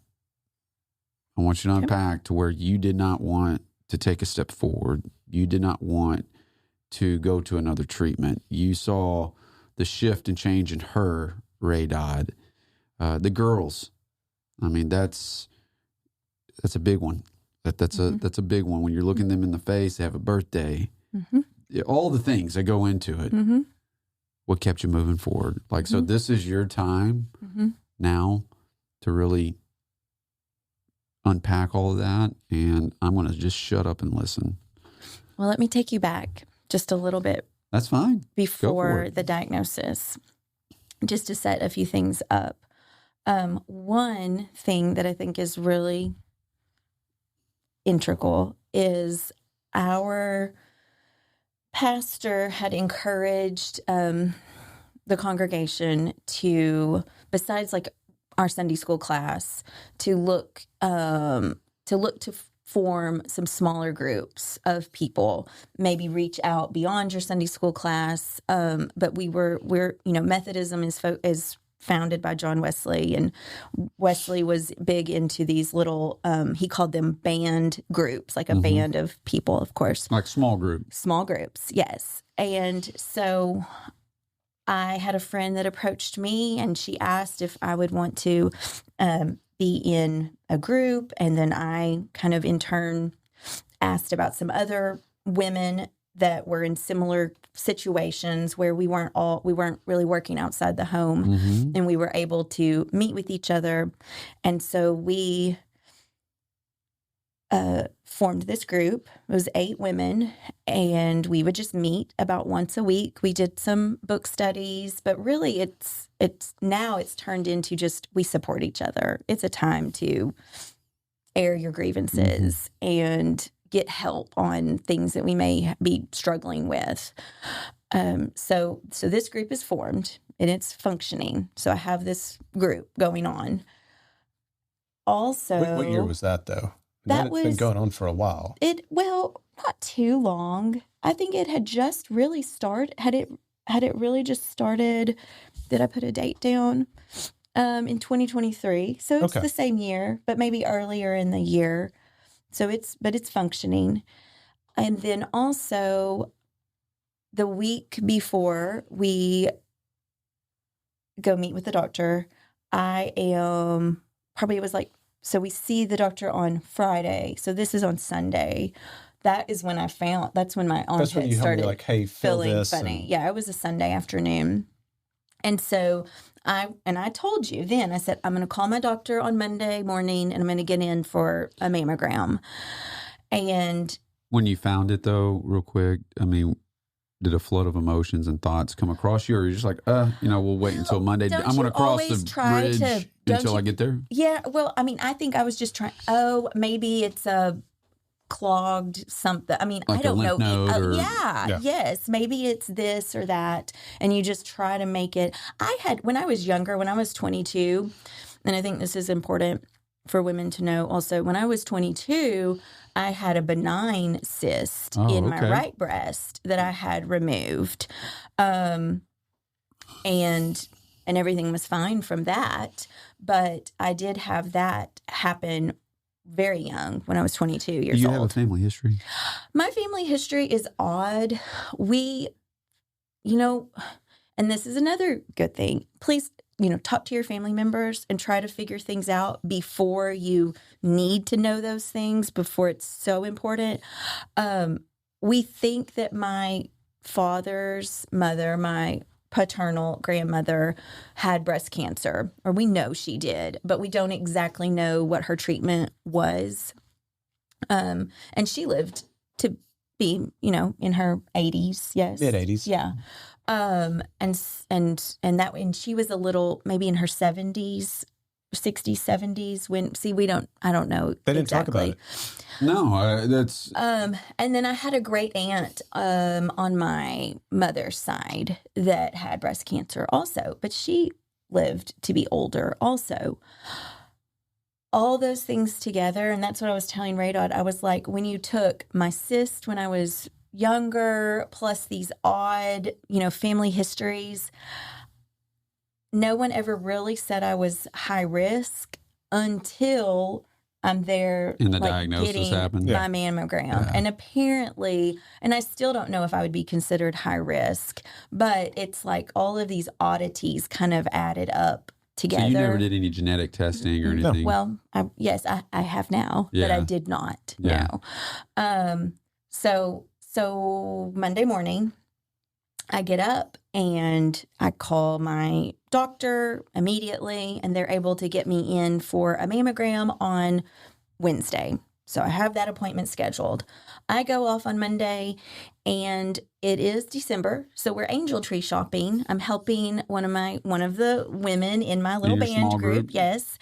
I want you to unpack to where you did not want to take a step forward. You did not want to go to another treatment. You saw the shift and change in her, Raydodd. The girls, I mean, that's a big one. That's a big one. When you're looking them in the face, they have a birthday, mm-hmm. all the things that go into it. Mm-hmm. What kept you moving forward? Like, mm-hmm. so this is your time mm-hmm. now to really unpack all of that. And I'm going to just shut up and listen. Well, let me take you back just a little bit. That's fine. Before the diagnosis, just to set a few things up. One thing that I think is really integral is our pastor had encouraged the congregation to, besides like our Sunday school class, to look to form some smaller groups of people, maybe reach out beyond your Sunday school class. But we're Methodism is founded by John Wesley, and Wesley was big into these little, he called them band groups, like a mm-hmm. band of people, of course. Like small groups. Small groups, yes. And so I had a friend that approached me, and she asked if I would want to be in a group. And then I kind of in turn asked about some other women that were in similar situations where we weren't really working outside the home, mm-hmm. and we were able to meet with each other. And so we formed this group. It was 8 women, and we would just meet about once a week. We did some book studies, but really it's turned into just, we support each other. It's a time to air your grievances mm-hmm. and get help on things that we may be struggling with. So this group is formed and it's functioning. So I have this group going on. Also, what year was that though? It's been going on for a while. Not too long. I think it had just really started. Had it really just started? Did I put a date down? In 2023. So it's the same year, but maybe earlier in the year. So it's functioning. And then also the week before we go meet with the doctor, so we see the doctor on Friday. So this is on Sunday. That's when my armpit started like, hey, feeling funny. Yeah, it was a Sunday afternoon. And so I told you then, I said, I'm going to call my doctor on Monday morning and I'm going to get in for a mammogram. And when you found it though, real quick, I mean, did a flood of emotions and thoughts come across you, or you're just like, we'll wait until Monday. I'm going to cross the bridge until I get there? Yeah. Well, I mean, I think I was just trying, maybe it's a clogged something. I mean, like I don't know. Yeah. Yes. Maybe it's this or that. And you just try to make it. When I was younger, when I was 22, and I think this is important for women to know also, when I was 22, I had a benign cyst in my right breast that I had removed. And everything was fine from that. But I did have that happen very young when I was 22 years old. Do you have a family history? My family history is odd. We, and this is another good thing. Please talk to your family members and try to figure things out before you need to know those things, before it's so important. We think that my father's mother, my paternal grandmother, had breast cancer, or we know she did, but we don't exactly know what her treatment was. And she lived to be, in her 80s, yes. Mid-80s. Yeah. And she was a little, maybe in her 70s, 60s, 70s I don't know. They didn't talk about it. No, that's. And then I had a great aunt, on my mother's side that had breast cancer also, but she lived to be older also. All those things together, and that's what I was telling Raydodd. I was like, when you took my cyst when I was younger, plus these odd, family histories, no one ever really said I was high risk until I'm there. And the diagnosis happened. My mammogram. Yeah. And apparently, and I still don't know if I would be considered high risk, but it's like all of these oddities kind of added up together. So you never did any genetic testing or anything? No. Well, I have now, but I did not. Yeah. No. So Monday morning, I get up and I call my doctor immediately, and they're able to get me in for a mammogram on Wednesday. So I have that appointment scheduled. I go off on Monday, and it is December, so we're angel tree shopping. I'm helping one of the women in my little band group. Yes,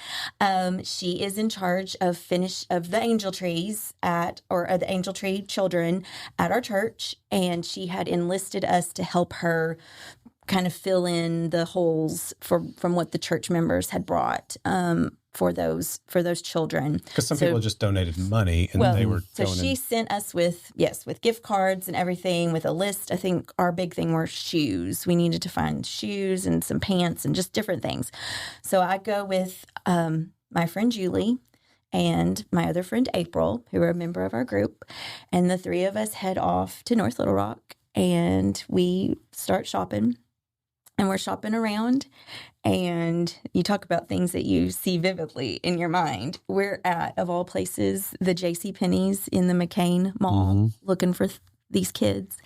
she is in charge of the angel trees the angel tree children at our church, and she had enlisted us to help her kind of fill in the holes from what the church members had brought. For those children, because some people just donated money, and they were. So she sent us with gift cards and everything, with a list. I think our big thing were shoes. We needed to find shoes and some pants and just different things. So I go with my friend Julie and my other friend April, who are a member of our group, and the three of us head off to North Little Rock, and we start shopping. And we're shopping around, and you talk about things that you see vividly in your mind. We're at, of all places, the JCPenney's in the McCain Mall, looking for these kids.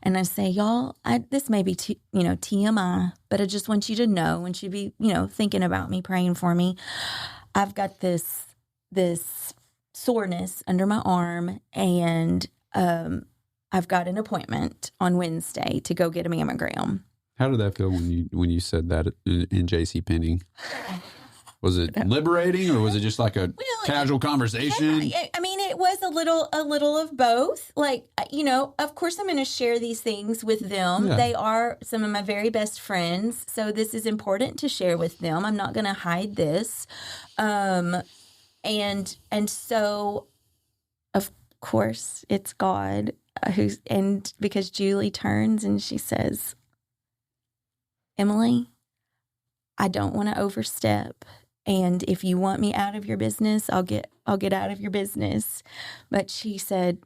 And I say, y'all, this may be TMI, but I just want you to know, want you to be thinking about me, praying for me. I've got this soreness under my arm, and I've got an appointment on Wednesday to go get a mammogram. How did that feel when you said that in JCPenney? Was it liberating, or was it just like a casual conversation? I mean, it was a little of both. Like, of course I'm going to share these things with them. Yeah. They are some of my very best friends, so this is important to share with them. I'm not going to hide this. And so, of course, it's God because Julie turns and she says, Emily, I don't want to overstep, and if you want me out of your business, I'll get out of your business. But she said,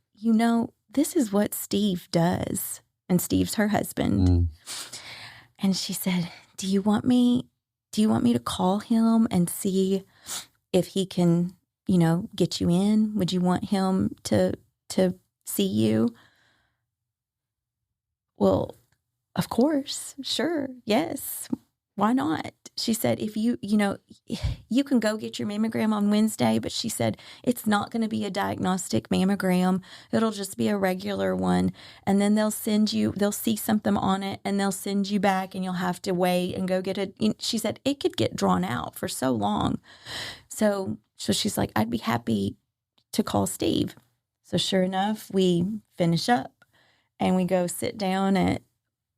this is what Steve does, and Steve's her husband. And she said, do you want me to call him and see if he can, get you in? Would you want him to see you? Well, of course, sure, yes. Why not? She said, if you can go get your mammogram on Wednesday, but she said, it's not going to be a diagnostic mammogram. It'll just be a regular one. And then they'll see something on it, and they'll send you back, and you'll have to wait and go get it. She said, it could get drawn out for so long. So she's like, I'd be happy to call Steve. So sure enough, we finish up and we go sit down at,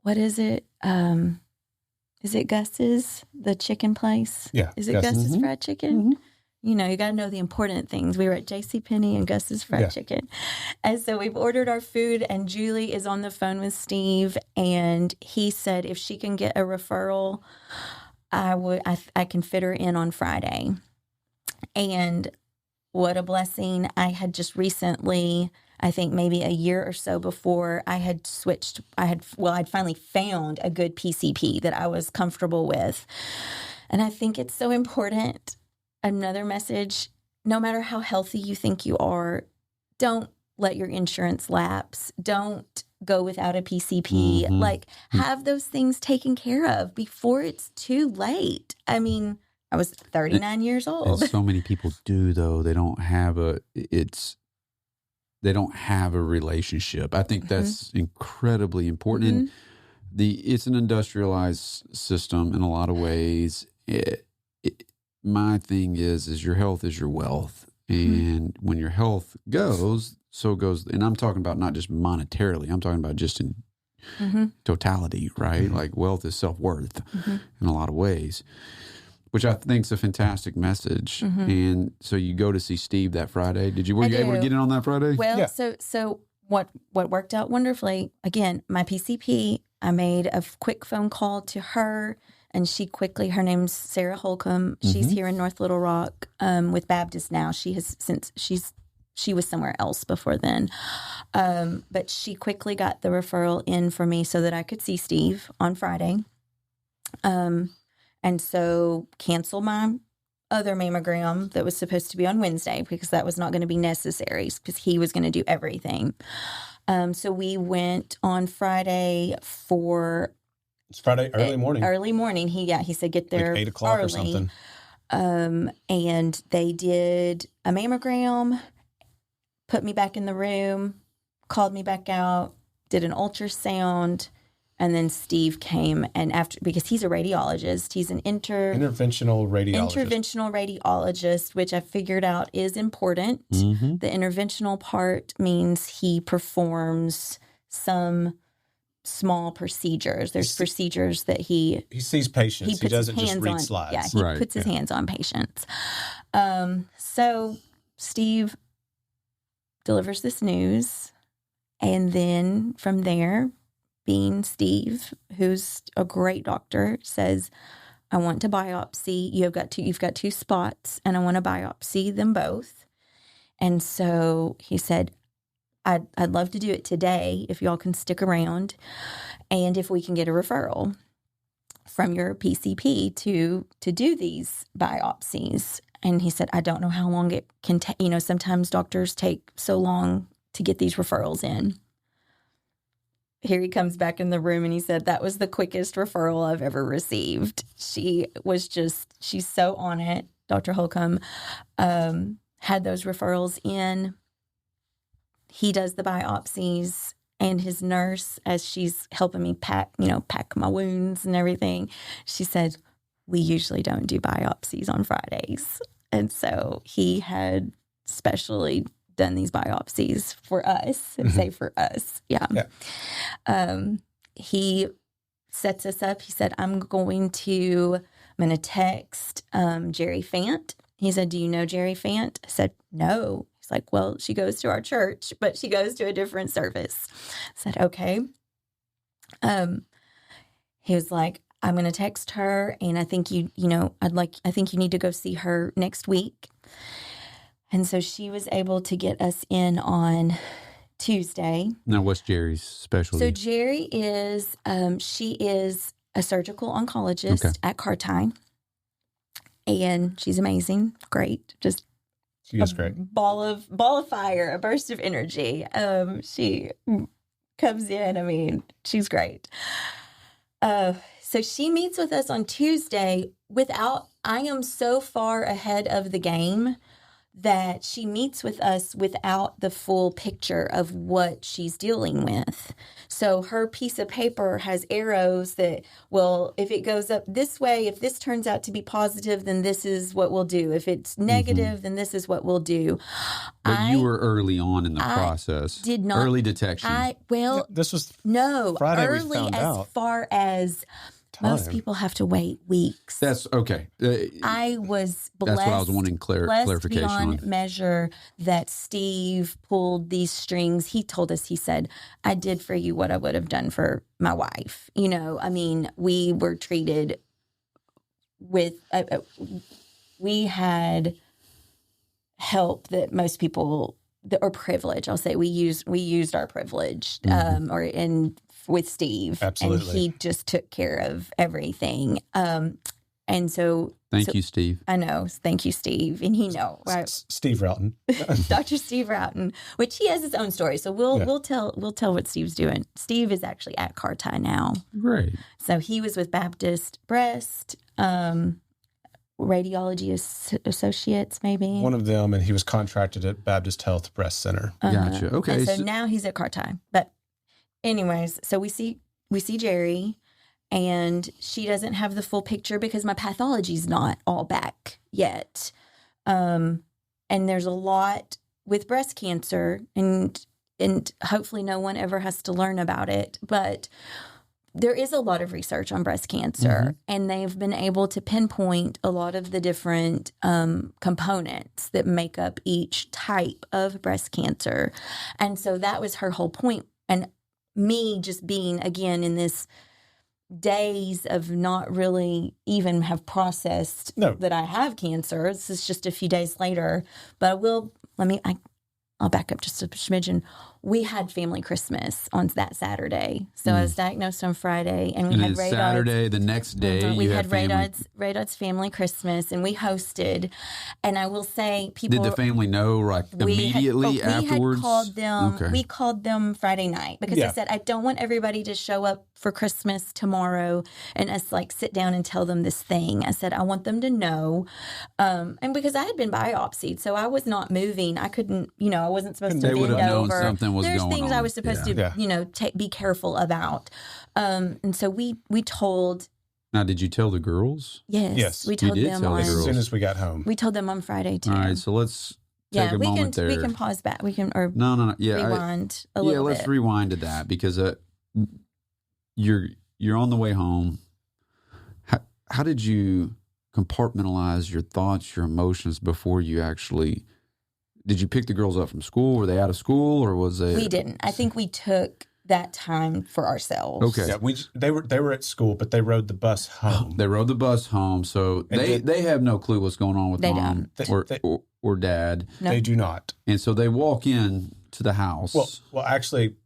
what is it? Is it Gus's, the chicken place? Yeah. Is it Gus's fried chicken? You got to know the important things. We were at JCPenney and Gus's fried chicken. And so we've ordered our food, and Julie is on the phone with Steve, and he said if she can get a referral, I can fit her in on Friday. And what a blessing. I had just recently, I think maybe a year or so before I had switched, I'd finally found a good PCP that I was comfortable with. And I think it's so important. Another message, no matter how healthy you think you are, don't let your insurance lapse. Don't go without a PCP. Like, have those things taken care of before it's too late. I mean, I was 39 years old. And so many people do, though. They don't have a relationship. I think that's incredibly important. And it's an industrialized system in a lot of ways. My thing is your health is your wealth. And when your health goes, so goes, and I'm talking about not just monetarily, I'm talking about just in totality, right? Like wealth is self-worth in a lot of ways, which I think is a fantastic message. And so you go to see Steve that Friday. Were you able to get in on that Friday? Well, so what worked out wonderfully, again, my PCP, I made a quick phone call to her, and her name's Sarah Holcomb. She's here in North Little Rock with Baptist now. She was somewhere else before then. But she quickly got the referral in for me so that I could see Steve on Friday. And so cancel my other mammogram that was supposed to be on Wednesday because that was not going to be necessary because he was going to do everything. So we went on Friday for... It's Friday early morning. Early morning. He said get there like 8 o'clock early. Or something. And they did a mammogram, put me back in the room, called me back out, did an ultrasound, and then Steve came and because he's a radiologist, he's an interventional radiologist, which I figured out is important. The interventional part means he performs some small procedures. There's procedures that he sees patients. He doesn't just read slides. Yeah, he puts his hands on patients. So Steve delivers this news, and then from there, being Steve, who's a great doctor, says, I want to biopsy. You've got 2 spots, and I want to biopsy them both. And so he said, I'd love to do it today if y'all can stick around, and if we can get a referral from your PCP to do these biopsies. And he said, I don't know how long it can take. Sometimes doctors take so long to get these referrals in. Here he comes back in the room and he said, that was the quickest referral I've ever received. She's so on it. Dr. Holcomb had those referrals in. He does the biopsies, and his nurse, as she's helping me pack my wounds and everything, she said, we usually don't do biopsies on Fridays. And so he had specially done these biopsies for us, and say for us. Yeah. He sets us up. He said, I'm going to text Jerry Fant. He said, do you know Jerry Fant? I said, no. He's like, well, she goes to our church, but she goes to a different service. I said, okay. He was like, I'm going to text her, and I think I think you need to go see her next week. And so she was able to get us in on Tuesday. Now, what's Jerry's specialty? So Jerry is, she is a surgical oncologist at Cartine, and she's amazing, great, just she is great. Ball of fire, a burst of energy. She comes in. She's great. So she meets with us on Tuesday I am so far ahead of the game that she meets with us without the full picture of what she's dealing with. So her piece of paper has arrows that, well, if it goes up this way, if this turns out to be positive, then this is what we'll do. If it's negative, then this is what we'll do. But you were early on in the process. Did not. Early detection. This was no Friday early we found as out. Far as most people have to wait weeks. That's okay. I was blessed. That's what I was wanting clarification beyond on. Measure that Steve pulled these strings. He told us, he said, I did for you what I would have done for my wife. We were treated with, we had help that most people or privilege. I'll say we used our privilege, with Steve. Absolutely. And he just took care of everything. And so Thank you, Steve. I know. Thank you, Steve. And he knows. Right? Steve Roughton. Dr. Steve Roughton, which he has his own story. So we'll tell what Steve's doing. Steve is actually at Carti now. Great. So he was with Baptist Breast, Radiology Associates, maybe. One of them, and he was contracted at Baptist Health Breast Center. Gotcha. Okay. And so now he's at Carti. But anyways, so we see Jerry. And she doesn't have the full picture because my pathology's not all back yet. And there's a lot with breast cancer, and hopefully no one ever has to learn about it. But there is a lot of research on breast cancer, and they've been able to pinpoint a lot of the different components that make up each type of breast cancer. And so that was her whole point. And me just being, again, in this days of not really even have processed that I have cancer. This is just a few days later, but I'll back up just a smidgen. We had family Christmas on that Saturday. So I was diagnosed on Friday, and we had Raydodd's. Saturday, the next day, we had Raydodd's family Christmas, and we hosted. And I will say, people. Did the family know immediately afterwards? We had called them. Okay. We called them Friday night because I said, I don't want everybody to show up for Christmas tomorrow and us sit down and tell them this thing. I said, I want them to know. And because I had been biopsied, so I was not moving. I couldn't, I wasn't supposed to bend over. Something was There's going things on. I was supposed to, be careful about. And so we told. Now, did you tell the girls? Yes. We told them as soon as we got home. We told them on Friday too. All right, so let's take a moment there. We can pause back. We can no. Yeah, rewind a little bit. Yeah, let's rewind to that because you're on the way home. How did you compartmentalize your thoughts, your emotions before you actually? Did you pick the girls up from school? Were they out of school, or was it? We didn't. I think we took that time for ourselves. Okay. Yeah, they were at school, but they rode the bus home. They rode the bus home, so they have no clue what's going on with mom or dad. No. They do not. And so they walk in to the house. Well, actually,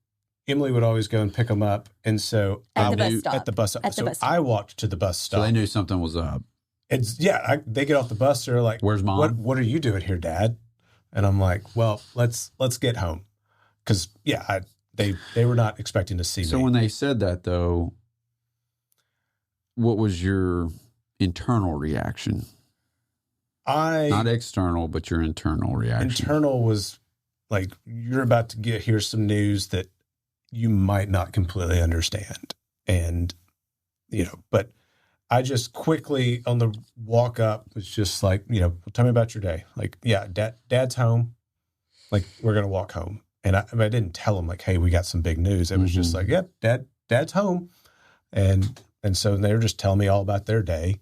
Emily would always go and pick them up, and so at the bus stop. At the bus stop. I walked to the bus stop. So they knew something was up. They get off the bus. They're like, "Where's mom? What are you doing here, Dad?" And I'm like, "Well, let's get home," because they were not expecting to see me. So when they said that, though, what was your internal reaction? Not external, but your internal reaction. Internal was like, you're about to hear some news that you might not completely understand. And, but I just quickly on the walk up was just like, tell me about your day. Like, yeah, Dad's home. Like, we're going to walk home. And I didn't tell him like, hey, we got some big news. It was just like, yep, Dad's home. And so they were just telling me all about their day.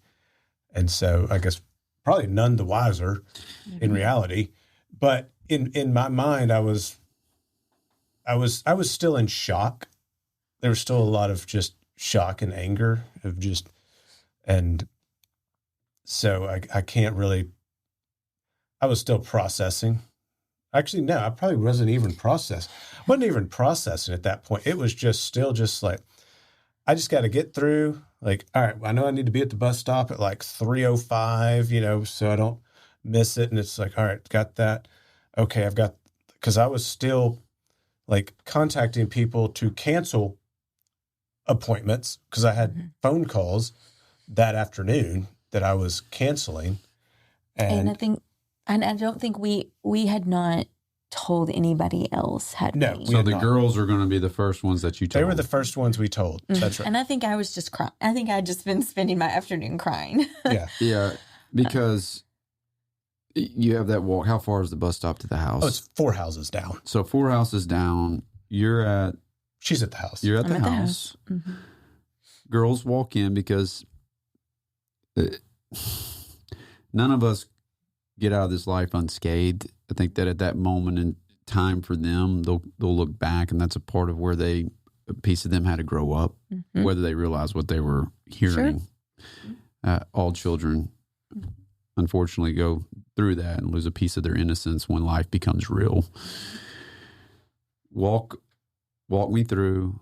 And so I guess probably none the wiser in reality. But in my mind, I was still in shock. There was still a lot of just shock and anger and so I can't really, I was still processing. Actually, no, I probably wasn't even processing at that point. It was just like, I just got to get through. Like, all right, I know I need to be at the bus stop at like 3:05, so I don't miss it. And it's like, all right, got that. Okay, because I was still like contacting people to cancel appointments because I had phone calls that afternoon that I was canceling. And I don't think we had not told anybody else, had no, we? So the girls are going to be the first ones that you told. They were the first ones we told. That's right. And I think I was just crying. I think I'd just been spending my afternoon crying. Yeah. Yeah, because you have that walk. How far is the bus stop to the house? Oh, it's 4 houses down. So 4 houses down. She's at the house. You're at the house. Mm-hmm. Girls walk in because none of us get out of this life unscathed. I think that at that moment in time for them, they'll look back, and that's a part of where a piece of them had to grow up, whether they realize what they were hearing. Sure. All children, unfortunately, go through that and lose a piece of their innocence when life becomes real. Walk me through.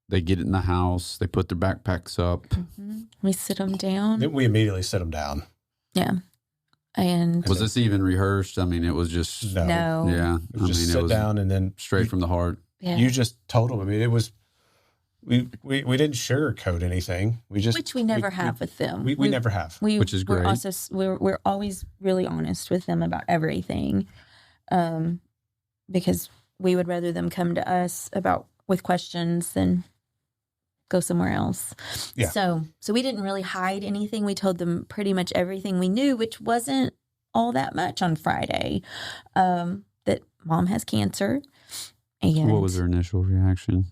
They get in the house. They put their backpacks up. Mm-hmm. We sit them down. We immediately sit them down. Yeah. And was this even rehearsed? I mean, it was just no. Yeah, it was just sit down and then straight from the heart. Yeah. You just told them. I mean, it was we didn't sugarcoat anything. Which we never have with them. We never have, which is great. We're always really honest with them about everything, because we would rather them come to us with questions than go somewhere else. Yeah. So we didn't really hide anything. We told them pretty much everything we knew, which wasn't all that much on Friday. That mom has cancer. And what was their initial reaction?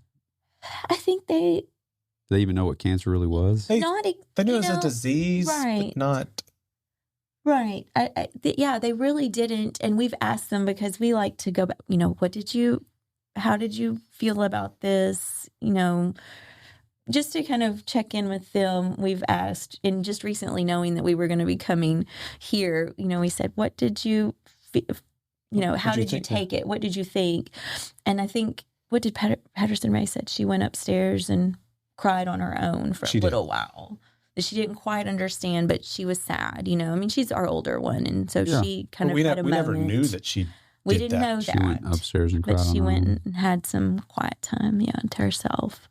I think Did they even know what cancer really was? They knew it was a disease, right? But not right. They really didn't. And we've asked them because we like to go back. How did you feel about this? Just to kind of check in with them, we've asked, and just recently knowing that we were going to be coming here, we said, what did you feel? How did you take it? What did you think? And I think, what did Patterson Ray said? She went upstairs and cried on her own for a little while. She didn't quite understand, but she was sad. She's our older one, and so she kind of had a moment. We never knew that she. We didn't know that. She went upstairs and cried. But she went and had some quiet time, to herself.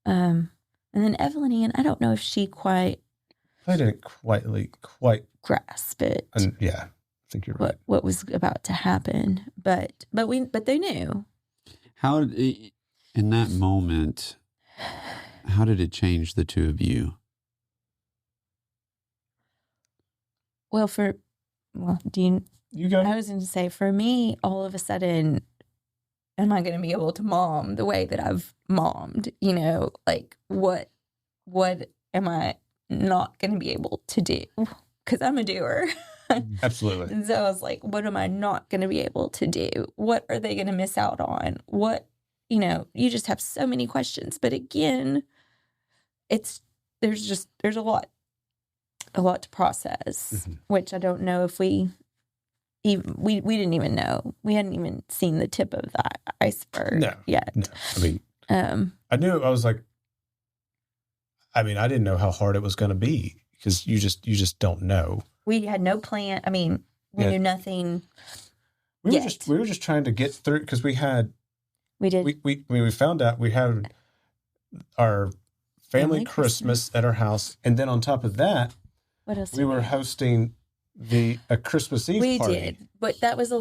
And then Evelyn Ann, I don't know if she I didn't quite grasp it. And I think you're right. What was about to happen, but they knew. How did in that moment? How did it change the two of you? You go. I was going to say, for me, all of a sudden, am I going to be able to mom the way that I've mommed? Like what am I not going to be able to do? Because I'm a doer. Absolutely. And so I was like, what am I not going to be able to do? What are they going to miss out on? You just have so many questions. But again, there's a lot to process, mm-hmm. which I don't know if we didn't even know. We hadn't even seen the tip of that iceberg yet. No. I mean, I knew. I was like, I didn't know how hard it was going to be because you just don't know. We had no plan. We knew nothing. We were just trying to get through because we found out we had our family Christmas at our house, and then on top of that, what else? We were hosting a Christmas Eve party. We did, but that was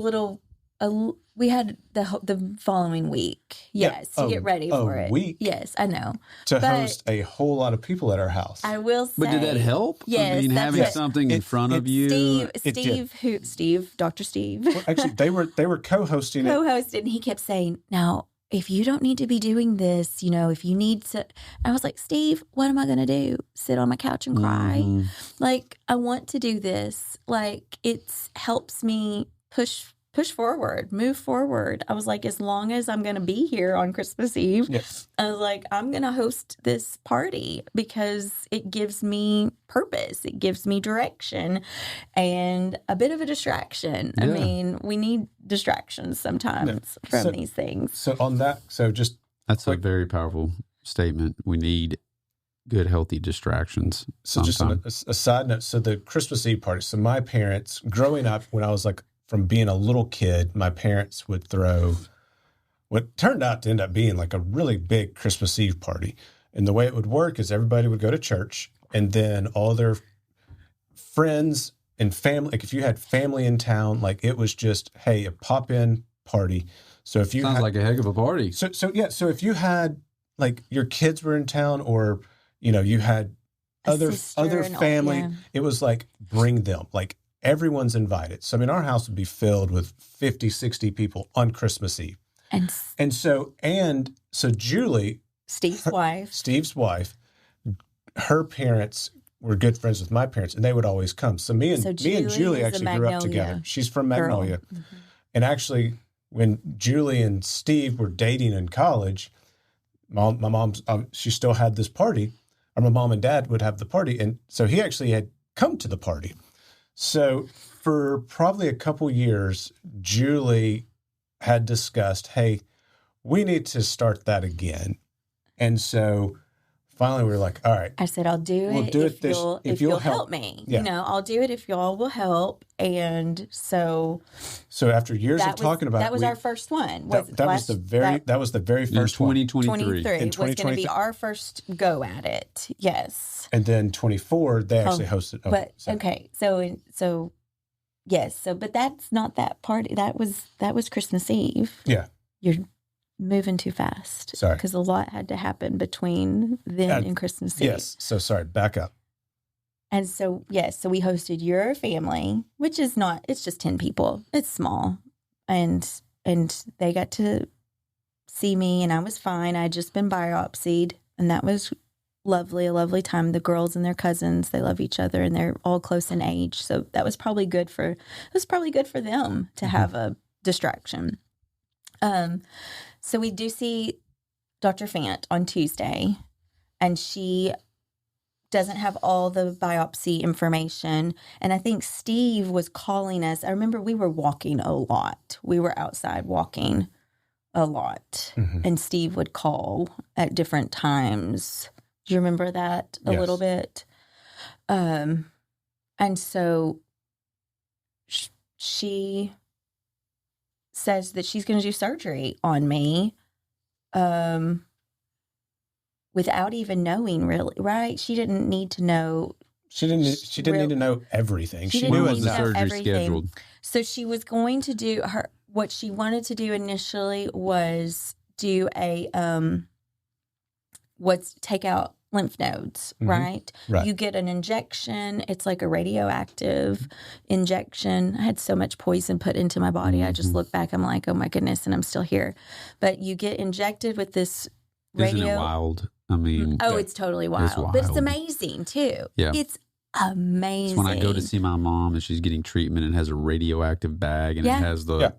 we had the following week. Yes, to get ready for it. Week. Yes, I know. To host a whole lot of people at our house. I will say. But did that help? Yes, having something in front of you. Dr. Steve. Well, actually, they were co-hosting it. And he kept saying, "Now, if you don't need to be doing this, if you need to," I was like, "Steve, what am I going to do? Sit on my couch and cry?" Mm-hmm. Like, I want to do this. Like, it helps me push forward, move forward. I was like, as long as I'm going to be here on Christmas Eve, yes. I was like, I'm going to host this party because it gives me purpose. It gives me direction and a bit of a distraction. Yeah. We need distractions sometimes from these things. So on that, that's a very powerful statement. We need good, healthy distractions. So sometime. Just a side note. So the Christmas Eve party. So my parents, growing up, when I was like, from being a little kid, my parents would throw what turned out to end up being like a really big Christmas Eve party. And the way it would work is everybody would go to church, and then all their friends and family, like if you had family in town, like it was just, hey, a pop-in party. So if you sounds like a heck of a party. So if you had like your kids were in town, or you had other family, it was like bring them, like everyone's invited. So, our house would be filled with 50, 60 people on Christmas Eve. And so Julie, Steve's wife, her parents were good friends with my parents, and they would always come. So me and Julie actually grew up together. She's from Magnolia. Mm-hmm. And actually, when Julie and Steve were dating in college, my mom's, she still had this party, or my mom and dad would have the party. And so he actually had come to the party. So for probably a couple years, Julie had discussed, hey, we need to start that again. And so finally we were like, all right. I said, I'll do We'll it do if, you'll help me. Yeah. You know, I'll do it if y'all will help. And so after years of talking about it, that was our first one. That was the very first one. 2023. In 2023 was going to be our first go at it. Yes. And then 24, they actually hosted. But that's not that party. That was Christmas Eve. Yeah. You're moving too fast. Sorry. Because a lot had to happen between then and Christmas Eve. Yes. So sorry, back up. And so, so we hosted your family, which is it's just 10 people. It's small. And they got to see me and I was fine. I'd just been biopsied and that was lovely, a lovely time. The girls and their cousins, they love each other and they're all close in age. So that was probably good for them to have a distraction. So we do see Dr. Fant on Tuesday, and she doesn't have all the biopsy information. And I think Steve was calling us. I remember we were walking a lot. We were outside walking a lot. Mm-hmm. And Steve would call at different times. Do you remember that a little bit? And so she says that she's going to do surgery on me without even knowing, really, right? She didn't need to know. She didn't need to know everything. She knew as the surgery scheduled. So she was going to do what she wanted to do initially was do take out lymph nodes, mm-hmm. right? You get an injection. It's like a radioactive injection. I had so much poison put into my body. Mm-hmm. I just look back, I'm like, oh my goodness, and I'm still here. But you get injected with this radio. Isn't it wild? I mean, it's totally wild. But it's amazing too. Yeah. It's amazing. It's when I go to see my mom and she's getting treatment and has a radioactive bag and it has the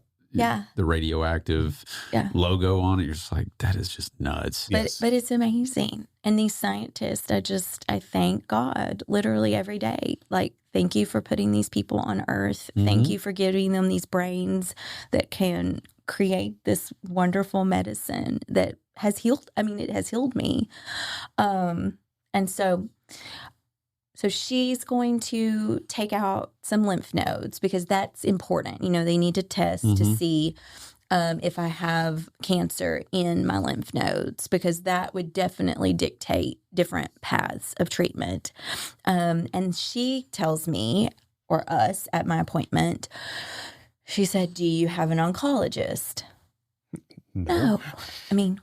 radioactive logo on it. You're just like, that is just nuts. But it's amazing. And these scientists, I thank God literally every day. Like, thank you for putting these people on earth. Mm-hmm. Thank you for giving them these brains that can create this wonderful medicine that has healed. I mean, it has healed me. And so she's going to take out some lymph nodes because that's important. You know, they need to test mm-hmm. to see if I have cancer in my lymph nodes because that would definitely dictate different paths of treatment. And she tells me, or us at my appointment, she said, do you have an oncologist? No. I mean,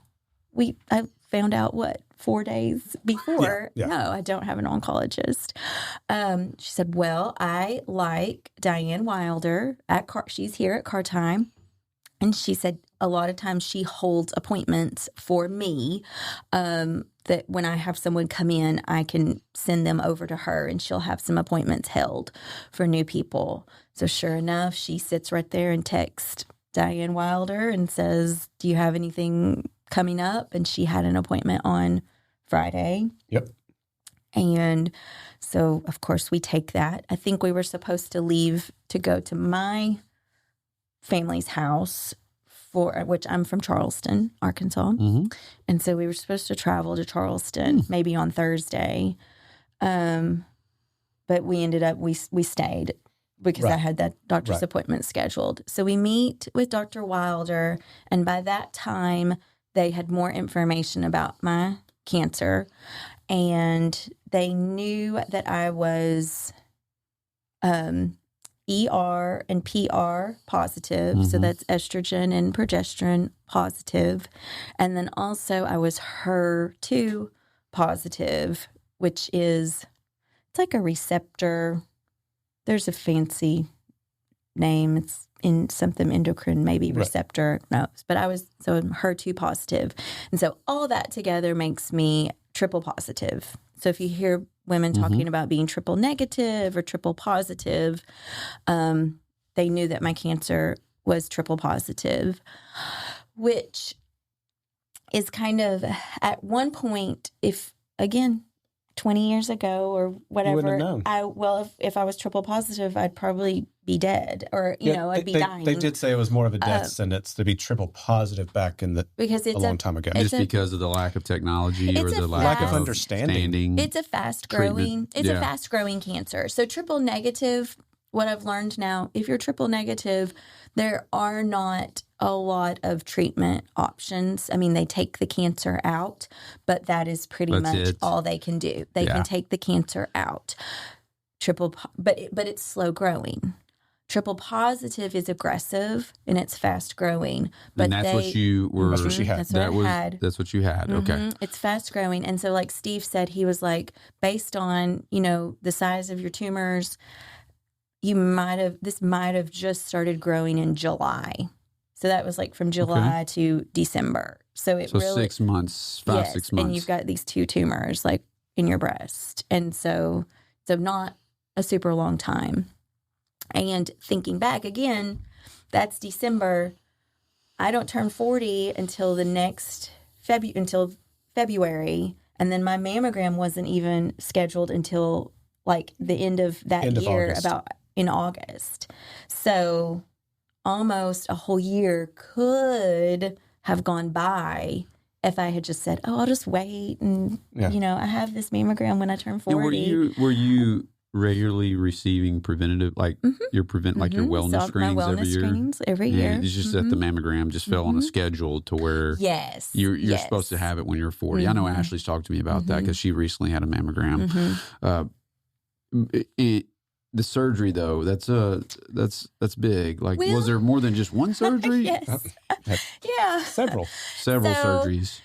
I found out 4 days before. Yeah. No, I don't have an oncologist. She said, well, I like Diane Wilder she's here at Car Time. And she said a lot of times she holds appointments for me that when I have someone come in, I can send them over to her and she'll have some appointments held for new people. So sure enough, she sits right there and texts Diane Wilder and says, do you have anything coming up? And she had an appointment on Friday. Yep. And so, of course, we take that. I think we were supposed to leave to go to my family's house which I'm from Charleston, Arkansas. Mm-hmm. And so we were supposed to travel to Charleston maybe on Thursday. But we ended up, we stayed because I had that doctor's appointment scheduled. So we meet with Dr. Wilder, and by that time, they had more information about my cancer, and they knew that I was ER and PR positive, mm-hmm. so that's estrogen and progesterone positive, and then also I was HER2 positive, which is it's like a receptor. There's a fancy name. It's in something endocrine, maybe receptor. No, but I'm HER2 positive. And so all that together makes me triple positive. So if you hear women mm-hmm. talking about being triple negative or triple positive, they knew that my cancer was triple positive, which is kind of at one point, if again, 20 years ago or whatever, known. If I was triple positive, I'd probably be dead or, I'd be dying. They did say it was more of a death sentence to be triple positive back in a long time ago. Just because of the lack of technology or the lack of understanding. It's a fast-growing cancer. So triple negative, what I've learned now, if you're triple negative, there are not a lot of treatment options. I mean, they take the cancer out, but that is pretty much all they can do. They can take the cancer out. But it's slow growing. Triple positive is aggressive and it's fast growing. But and that's what you were. That's what she had. That's what you had. Mm-hmm. Okay. It's fast growing. And so like Steve said, he was like, based on, the size of your tumors, this might have just started growing in July. So that was like from July to December. So really 6 months, 6 months. And you've got these 2 tumors like in your breast. And so not a super long time. And thinking back again, that's December. I don't turn 40 until until February. And then my mammogram wasn't even scheduled until like the end of that year, about in August. So almost a whole year could have gone by if I had just said, "Oh, I'll just wait," and I have this mammogram when I turn 40. Were you regularly receiving preventative, like your your wellness screenings every year? It's just that the mammogram just fell on a schedule to where you're supposed to have it when you're 40. I know Ashley's talked to me about that because she recently had a mammogram. The surgery, though, that's big. Like, was there more than just one surgery? Yes. Several surgeries.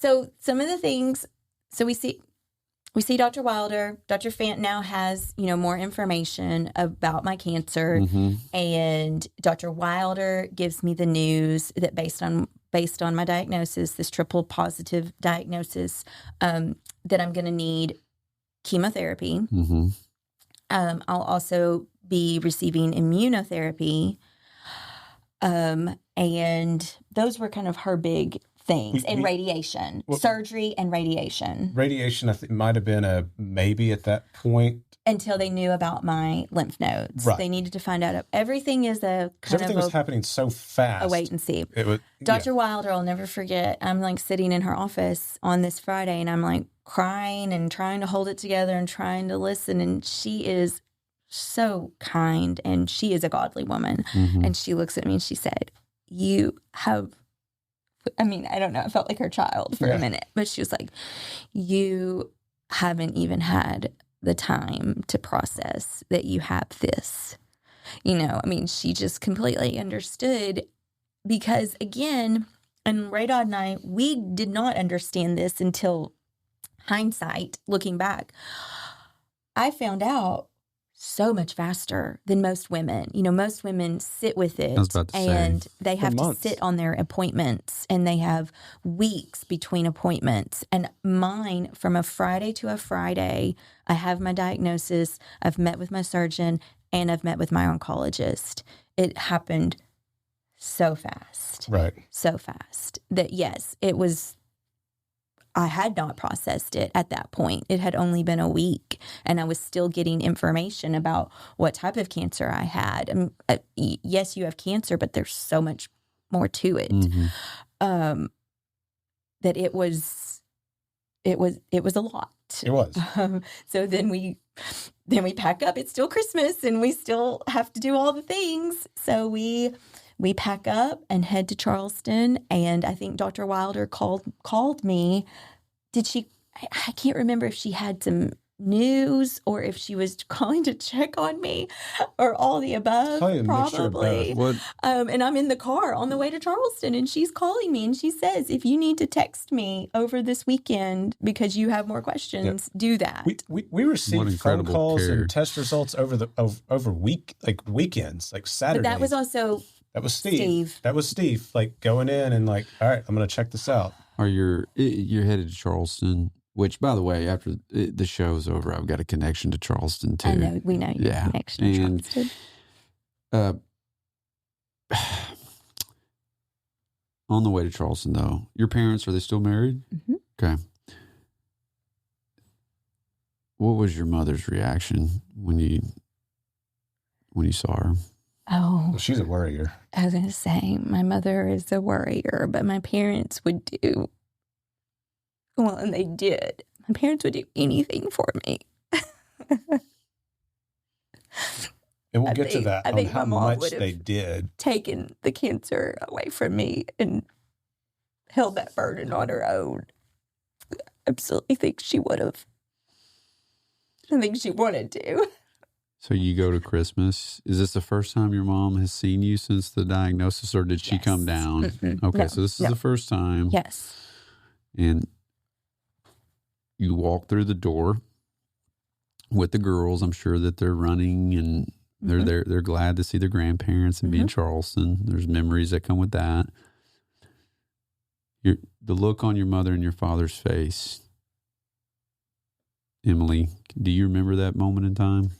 So some of the things. So we see Dr. Wilder. Dr. Fant now has more information about my cancer, and Dr. Wilder gives me the news that based on my diagnosis, this triple positive diagnosis, that I'm going to need chemotherapy. I'll also be receiving immunotherapy. And those were kind of her big things. And radiation, surgery and radiation. Radiation, I think, might have been a maybe at that point. Until they knew about my lymph nodes. Right. They needed to find out. Everything is everything was happening so fast. A wait and see. Dr. Wilder, I'll never forget. I'm like sitting in her office on this Friday and I'm like crying and trying to hold it together and trying to listen. And she is so kind and she is a godly woman. And she looks at me and she said, "You have," I don't know, I felt like her child for a minute. But she was like, "You haven't even had the time to process that you have this." She just completely understood because, again, and Raydodd and I, we did not understand this until hindsight, looking back. I found out so much faster than most women. Most women sit with it and they have to sit on their appointments and they have weeks between appointments. And mine, from a Friday to a Friday, I have my diagnosis, I've met with my surgeon, and I've met with my oncologist. It happened so fast. Right. So fast that, yes, it was, I had not processed it at that point. It had only been a week, and I was still getting information about what type of cancer I had. Yes, you have cancer, but there's so much more to it. That it was a lot. It was. So then we pack up. It's still Christmas, and we still have to do all the things. So we pack up and head to Charleston, and I think Dr. Wilder called me. Did she? I can't remember if she had some news or if she was calling to check on me or all the above. Probably. And I'm in the car on the way to Charleston, and she's calling me, and she says, "If you need to text me over this weekend because you have more questions, do that." We received phone calls and test results over weekends, like Saturday. But that was also. That was Steve. That was Steve, like going in and like, all right, I'm going to check this out. You're headed to Charleston, which, by the way, after the show's over, I've got a connection to Charleston too. I know, we know your connection to Charleston. On the way to Charleston, though, your parents, are they still married? Mm-hmm. Okay. What was your mother's reaction when you saw her? Oh, Well, she's a worrier. I was going to say, my mother is a worrier, but my parents would do, well, and they did. My parents would do anything for me. And we'll get to that I on think how my mom much they did. taken the cancer away from me and held that burden on her own. I absolutely think she would have. I think she wanted to. So you go to Christmas. Is this the first time your mom has seen you since the diagnosis, or did she come down? Mm-mm. Okay, No, so this is the first time. Yes. And you walk through the door with the girls. I'm sure that they're running and they're there. They're glad to see their grandparents and be in Charleston. There's memories that come with that. The look on your mother and your father's face. Emily, do you remember that moment in time?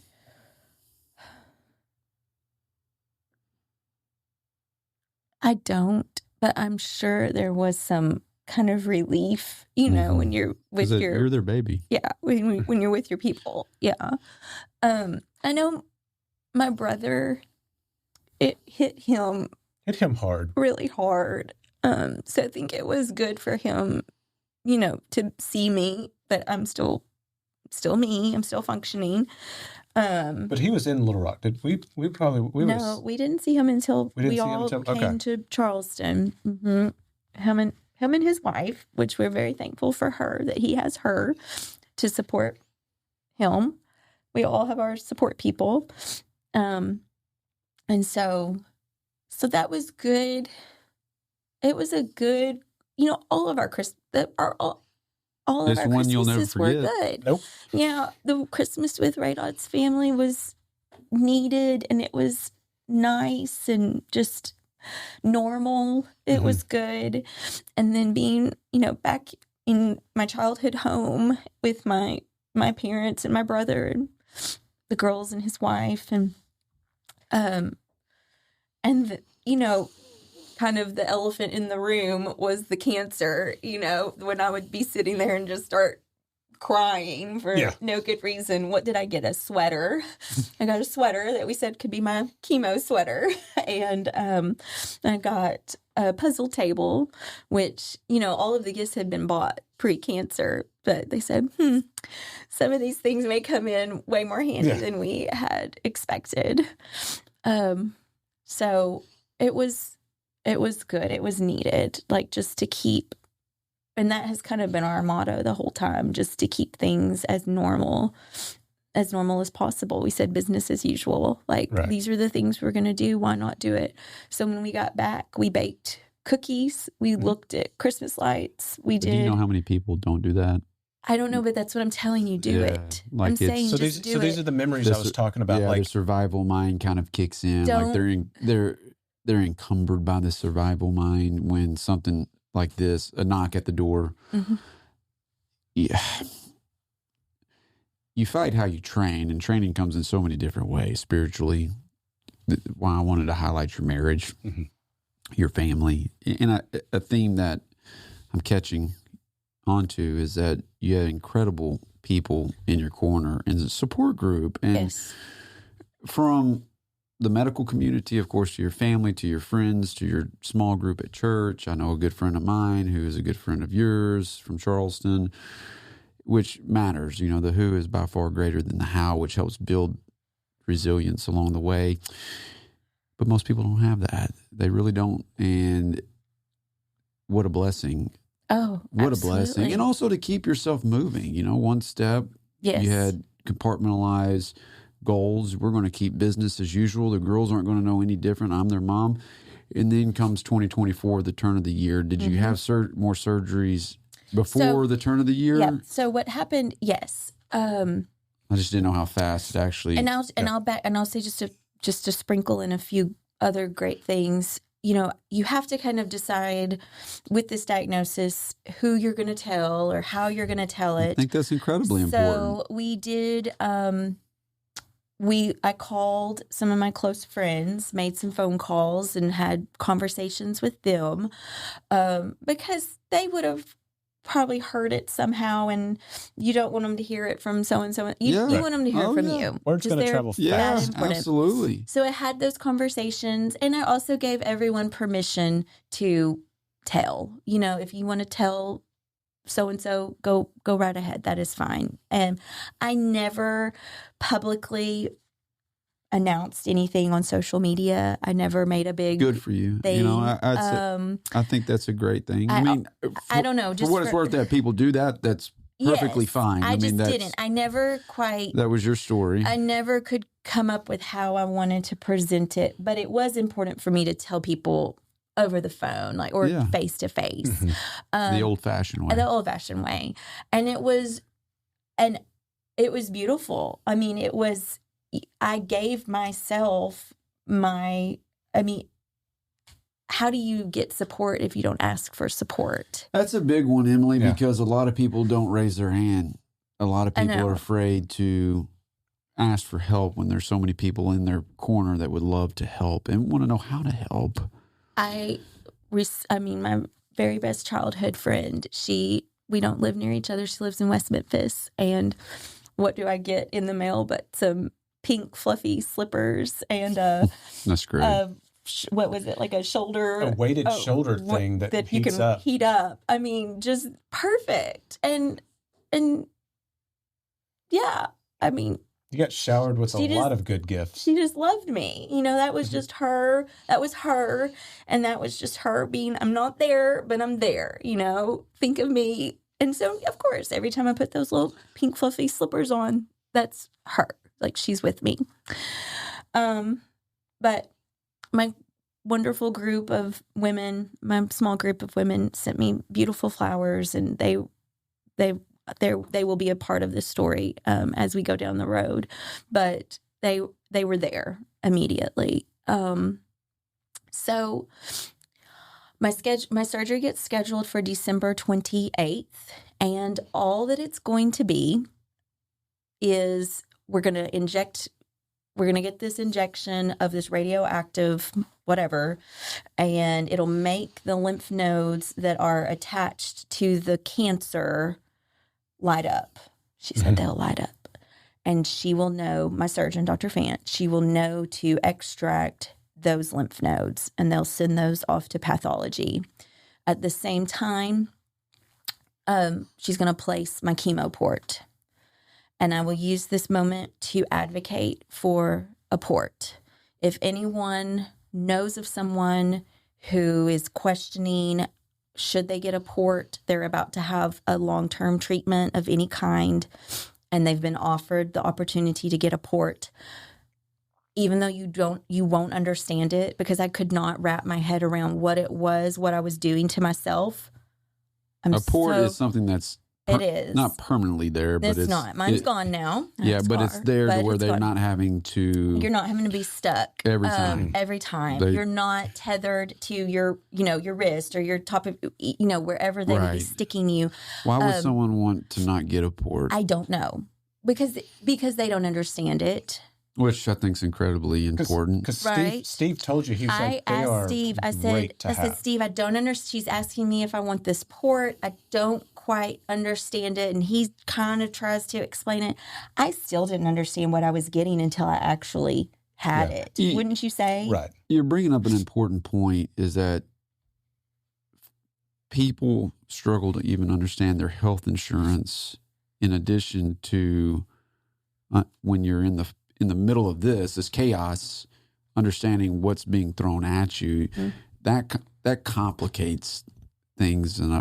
I don't, but I'm sure there was some kind of relief, when you're with you're their baby. Yeah, when you're with your people. Yeah. I know my brother, it hit him hard. Really hard. So I think it was good for him, to see me, that I'm still me. I'm still functioning. But he was in Little Rock. Did we? We didn't see him until we all came to Charleston. Him and his wife, which we're very thankful for her, that he has her to support him. We all have our support people. And so that was good. It was a good, all of our all of our Christmases were good. Nope. Yeah, the Christmas with Raydodd's family was needed, and it was nice and just normal. It was good. And then being, back in my childhood home with my parents and my brother and the girls and his wife, and kind of the elephant in the room was the cancer, when I would be sitting there and just start crying for no good reason. What did I get? A sweater. I got a sweater that we said could be my chemo sweater. And I got a puzzle table, which, all of the gifts had been bought pre-cancer. But they said, some of these things may come in way more handy than we had expected. So it was good. It was needed, just to keep, and that has kind of been our motto the whole time, just to keep things as normal as possible. We said business as usual. These are the things we're going to do. Why not do it? So when we got back, we baked cookies. We looked at Christmas lights. We did. Do you know how many people don't do that? I don't know, but that's what I'm telling you. Do it. I'm saying so just do it. These are the memories I was talking about. Yeah, the survival mind kind of kicks in. They're encumbered by the survival mind when something like this, a knock at the door. Yeah. You fight how you train, and training comes in so many different ways spiritually. Why I wanted to highlight your marriage, your family. And a theme that I'm catching onto is that you have incredible people in your corner and a support group. And from the medical community, of course, to your family, to your friends, to your small group at church. I know a good friend of mine who is a good friend of yours from Charleston, which matters. The who is by far greater than the how, which helps build resilience along the way. But most people don't have that. They really don't. And what a blessing. Oh, what absolutely. A blessing. And also to keep yourself moving. One step. Yes. You had compartmentalized goals. We're going to keep business as usual. The girls aren't going to know any different. I'm their mom. And then comes 2024, the turn of the year. Did you have more surgeries before the turn of the year? Yeah. So what happened? Yes. I just didn't know how fast it actually. And I'll say just to sprinkle in a few other great things. You have to kind of decide with this diagnosis who you're going to tell or how you're going to tell it. I think that's incredibly important. So we did. I called some of my close friends, made some phone calls, and had conversations with them because they would have probably heard it somehow, and you don't want them to hear it from so and so. You want them to hear it from you. Word's going to travel fast. Yeah, absolutely. So I had those conversations, and I also gave everyone permission to tell. You know, if you want to tell so and so, go right ahead. That is fine. And I never publicly announced anything on social media. I never made a big good for you. thing. You know, I think that's a great thing. I mean, I don't know. Just for what it's worth, that people do that, that's perfectly fine. I just didn't. I never quite. That was your story. I never could come up with how I wanted to present it, but it was important for me to tell people over the phone, like, or face to face, the old fashioned way. The old fashioned way, and it was beautiful. I mean, it was. I gave myself how do you get support if you don't ask for support? That's a big one, Emily, because a lot of people don't raise their hand. A lot of people are afraid to ask for help when there's so many people in their corner that would love to help and want to know how to help. My very best childhood friend, we don't live near each other. She lives in West Memphis. And what do I get in the mail but some pink fluffy slippers and that's great. What was it, like a weighted shoulder thing that you heats can up. heat up. I mean, just perfect. And yeah, I mean, you got showered with a lot of good gifts. She just loved me. You know, that was just her. That was her. And that was just her being, I'm not there, but I'm there, you know, think of me. And so, of course, every time I put those little pink fluffy slippers on, that's her. Like, she's with me. But my wonderful group of women, my small group of women, sent me beautiful flowers, and they will be a part of this story as we go down the road. But they were there immediately. So my surgery gets scheduled for December 28th, and all that it's going to be is we're going to get this injection of this radioactive whatever, and it'll make the lymph nodes that are attached to the cancer light up. She said they'll light up. And she will know, my surgeon, Dr. Fant, she will know to extract those lymph nodes, and they'll send those off to pathology. At the same time, she's going to place my chemo port. And I will use this moment to advocate for a port. If anyone knows of someone who is questioning, should they get a port, they're about to have a long-term treatment of any kind, and they've been offered the opportunity to get a port, even though you won't understand it, because I could not wrap my head around what it was, what I was doing to myself. A port is something that's it is not permanently there, but it's not. Mine's gone now. But it's there to where they're not having to. You're not having to be stuck every time. Every time you're not tethered to your wrist or your top of wherever they would be sticking you. Why would someone want to not get a port? I don't know, because they don't understand it. Which I think is incredibly important. Because Steve told you, he was like, they are Steve, I great to have. said, Steve, I don't understand. She's asking me if I want this port. I don't quite understand it. And he kind of tries to explain it. I still didn't understand what I was getting until I actually had it. Wouldn't you say? Right. You're bringing up an important point, is that people struggle to even understand their health insurance, in addition to when you're in the middle of this chaos, understanding what's being thrown at you, that complicates things in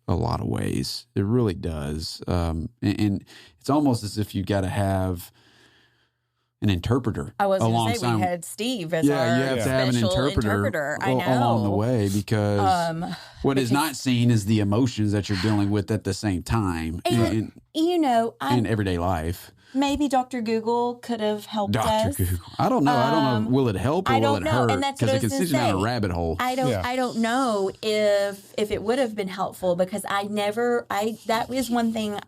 a lot of ways. It really does. And it's almost as if you got to have an interpreter. I was going to say, we had Steve as our you have to have an interpreter I know. along the way, because what is not seen is the emotions that you're dealing with at the same time in everyday life. Maybe Dr. Google could have helped us. Dr. Google. I don't know. Will it help or will it hurt? And that's what I was going to say. Because it can send you down a rabbit hole. I don't know if it would have been helpful, because that was one thing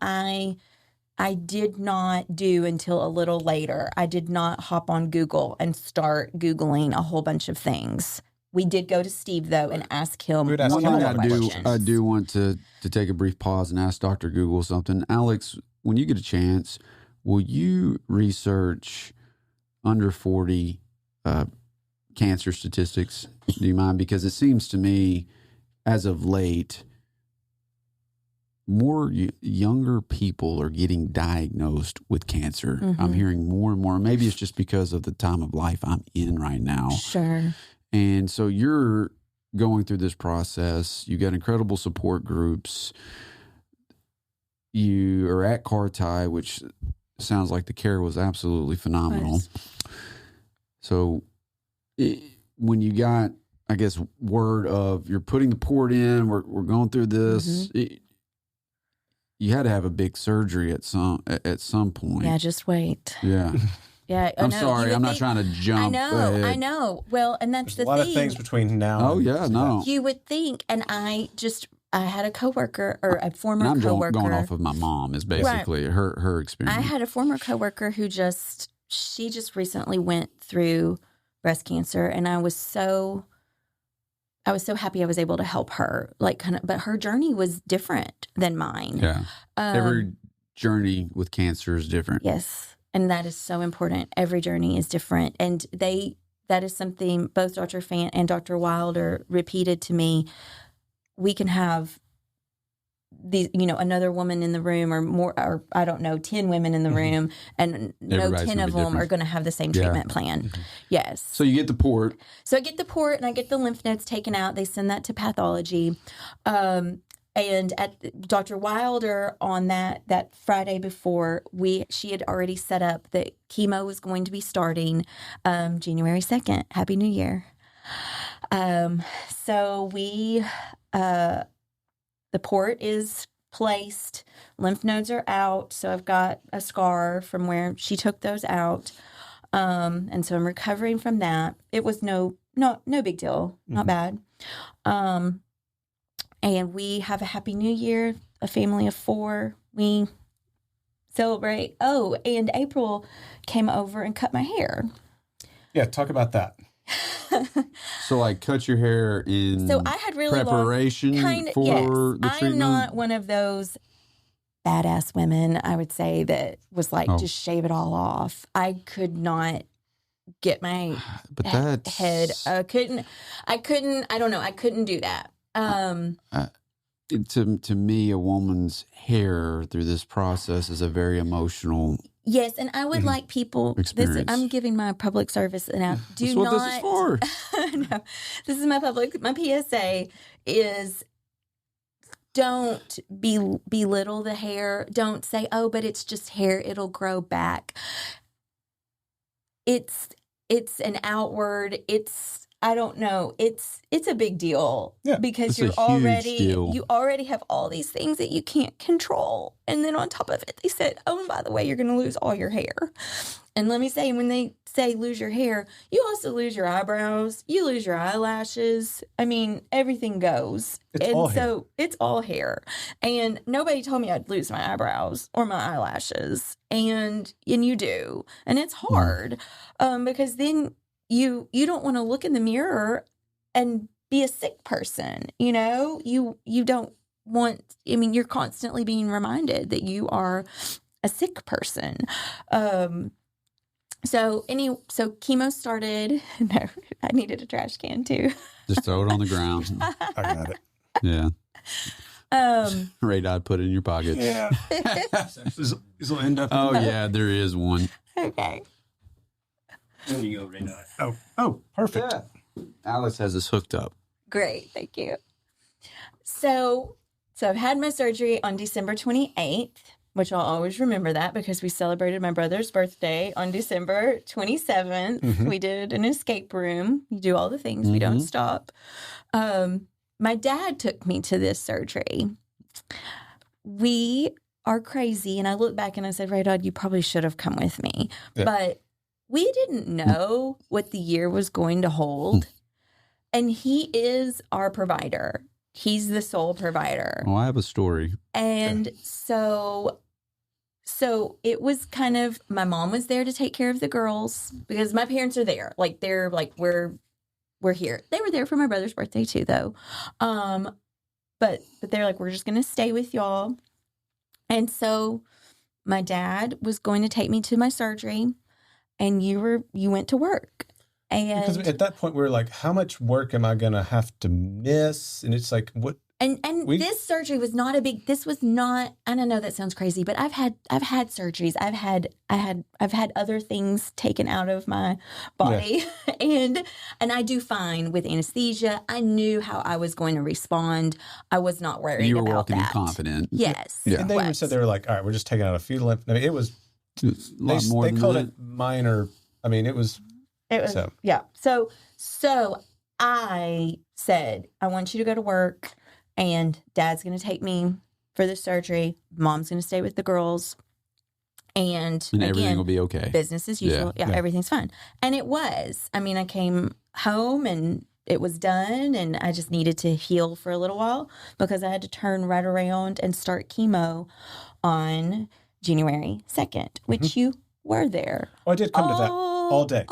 I did not do until a little later. I did not hop on Google and start Googling a whole bunch of things. We did go to Steve, though, and ask him We'd ask one him more a lot of questions. I do want to take a brief pause and ask Dr. Google something. Alex, when you get a chance, will you research under 40 cancer statistics? Do you mind? Because it seems to me, as of late, more younger people are getting diagnosed with cancer. Mm-hmm. I'm hearing more and more. Maybe it's just because of the time of life I'm in right now. Sure. And so you're going through this process. You got incredible support groups. You are at Carti, which sounds like the care was absolutely phenomenal. Nice. So when you got, I guess, word of you're putting the port in, we're going through this, you had to have a big surgery at some point. Yeah, just wait. Yeah. Yeah, I'm sorry. I'm not trying to jump. I know. Well, and that's There's the a lot thing. of things between now. Oh, yeah, no. You would think, and I had a coworker or a former And I'm coworker. going off of my mom is basically her experience. I had a former coworker who she just recently went through breast cancer, and I was so happy I was able to help her. But her journey was different than mine. Yeah. Every journey with cancer is different. Yes. And that is so important. Every journey is different. And that is something both Dr. Fant and Dr. Wilder repeated to me. We can have another woman in the room or more, or I don't know, 10 women in the room, and Everybody's 10 of them are going to have the same treatment plan. Mm-hmm. Yes. So you get the port. So I get the port and I get the lymph nodes taken out. They send that to pathology. And at Dr. Wilder on that Friday before, she had already set up that chemo was going to be starting January 2nd. Happy New Year. So the port is placed, lymph nodes are out. So I've got a scar from where she took those out. And so I'm recovering from that. It was no big deal, not bad. And we have a Happy New Year, a family of 4. We celebrate. Oh, and April came over and cut my hair. Yeah, talk about that. So cut your hair in So I had really preparation for the I'm treatment? not one of those badass women, I would say, that was just shave it all off. I could not get my head. I couldn't, I don't know. I couldn't do that. To me, a woman's hair through this process is a very emotional. Yes, and I would like people. I'm giving my public service, and I do That's not. what this is for. No, this is my public. My PSA is: don't belittle the hair. Don't say, "Oh, but it's just hair; it'll grow back." It's an outward. I don't know. It's a big deal because you already have all these things that you can't control. And then on top of it, they said, oh, and by the way, you're going to lose all your hair. And let me say, when they say lose your hair, you also lose your eyebrows, you lose your eyelashes. I mean, everything goes. It's all hair. And nobody told me I'd lose my eyebrows or my eyelashes. And you do. And it's hard because then you don't want to look in the mirror and be a sick person. You don't want, you're constantly being reminded that you are a sick person. So chemo started. No, I needed a trash can too. Just throw it on the ground. I got it. Yeah. Raydodd, put it in your pocket. Yeah. This will end up. Oh, yeah, there is one. Okay. There you go, Raydodd. Oh, perfect. Yeah. Alex has this hooked up. Great. Thank you. So I've had my surgery on December 28th, which I'll always remember that because we celebrated my brother's birthday on December 27th. Mm-hmm. We did an escape room. You do all the things. Mm-hmm. We don't stop. My dad took me to this surgery. We are crazy. And I look back and I said, Raydodd, you probably should have come with me. Yeah. But we didn't know what the year was going to hold. And he is our provider. He's the sole provider. Well, I have a story. And so it was kind of, my mom was there to take care of the girls because my parents are there. We're we're here. They were there for my brother's birthday too, though. But they're like, we're just going to stay with y'all. And so my dad was going to take me to my surgery, and you went to work. And because at that point we were like, how much work am I going to have to miss? And it's like, what? And this surgery was not a big. This was not. And I know that sounds crazy, but I've had surgeries. I've had other things taken out of my body, and I do fine with anesthesia. I knew how I was going to respond. I was not worried. You were about walking that. in confident. Yes, And they even said they were like, all right, we're just taking out a fetal lymph. I mean, it was A lot more they than called that. it minor. I mean, it was. Yeah. So I said, I want you to go to work, and Dad's going to take me for the surgery. Mom's going to stay with the girls. And everything will be okay. Business as usual. Yeah, everything's fine. And it was. I mean, I came home and it was done, and I just needed to heal for a little while because I had to turn right around and start chemo on January 2nd, which you were there. Oh, I did come to that all day.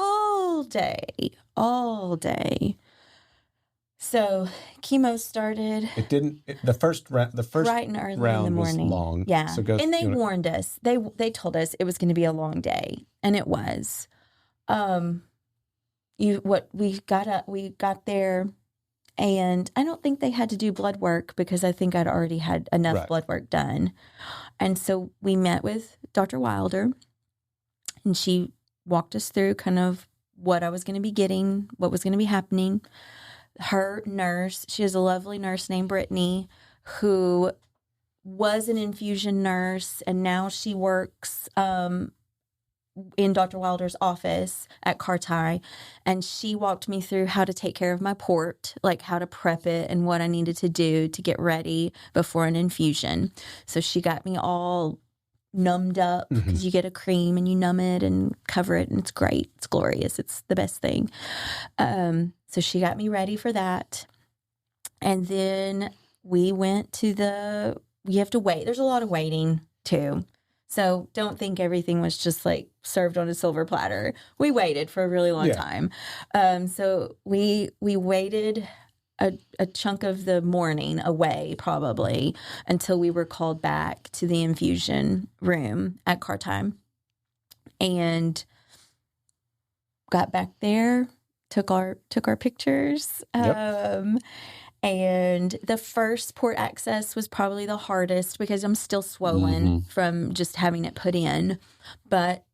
All day. So chemo started. It didn't. The first round. The first right and early round in the morning. was long. Yeah, So go, and they warned us. They told us it was going to be a long day, and it was. We got there, and I don't think they had to do blood work because I think I'd already had enough blood work done, and so we met with Dr. Wilder, and she walked us through kind of what I was going to be getting, what was going to be happening. Her nurse, she has a lovely nurse named Brittany, who was an infusion nurse, and now she works in Dr. Wilder's office at Carti, and she walked me through how to take care of my port, like how to prep it and what I needed to do to get ready before an infusion. So she got me all numbed up because you get a cream and you numb it and cover it, and it's great. It's glorious. It's the best thing. So she got me ready for that. And then we went to you have to wait. There's a lot of waiting too. So don't think everything was just like served on a silver platter. We waited for a really long time. So we waited a chunk of the morning away, probably, until we were called back to the infusion room at Carti, and got back there, took our pictures. And the first port access was probably the hardest because I'm still swollen from just having it put in. But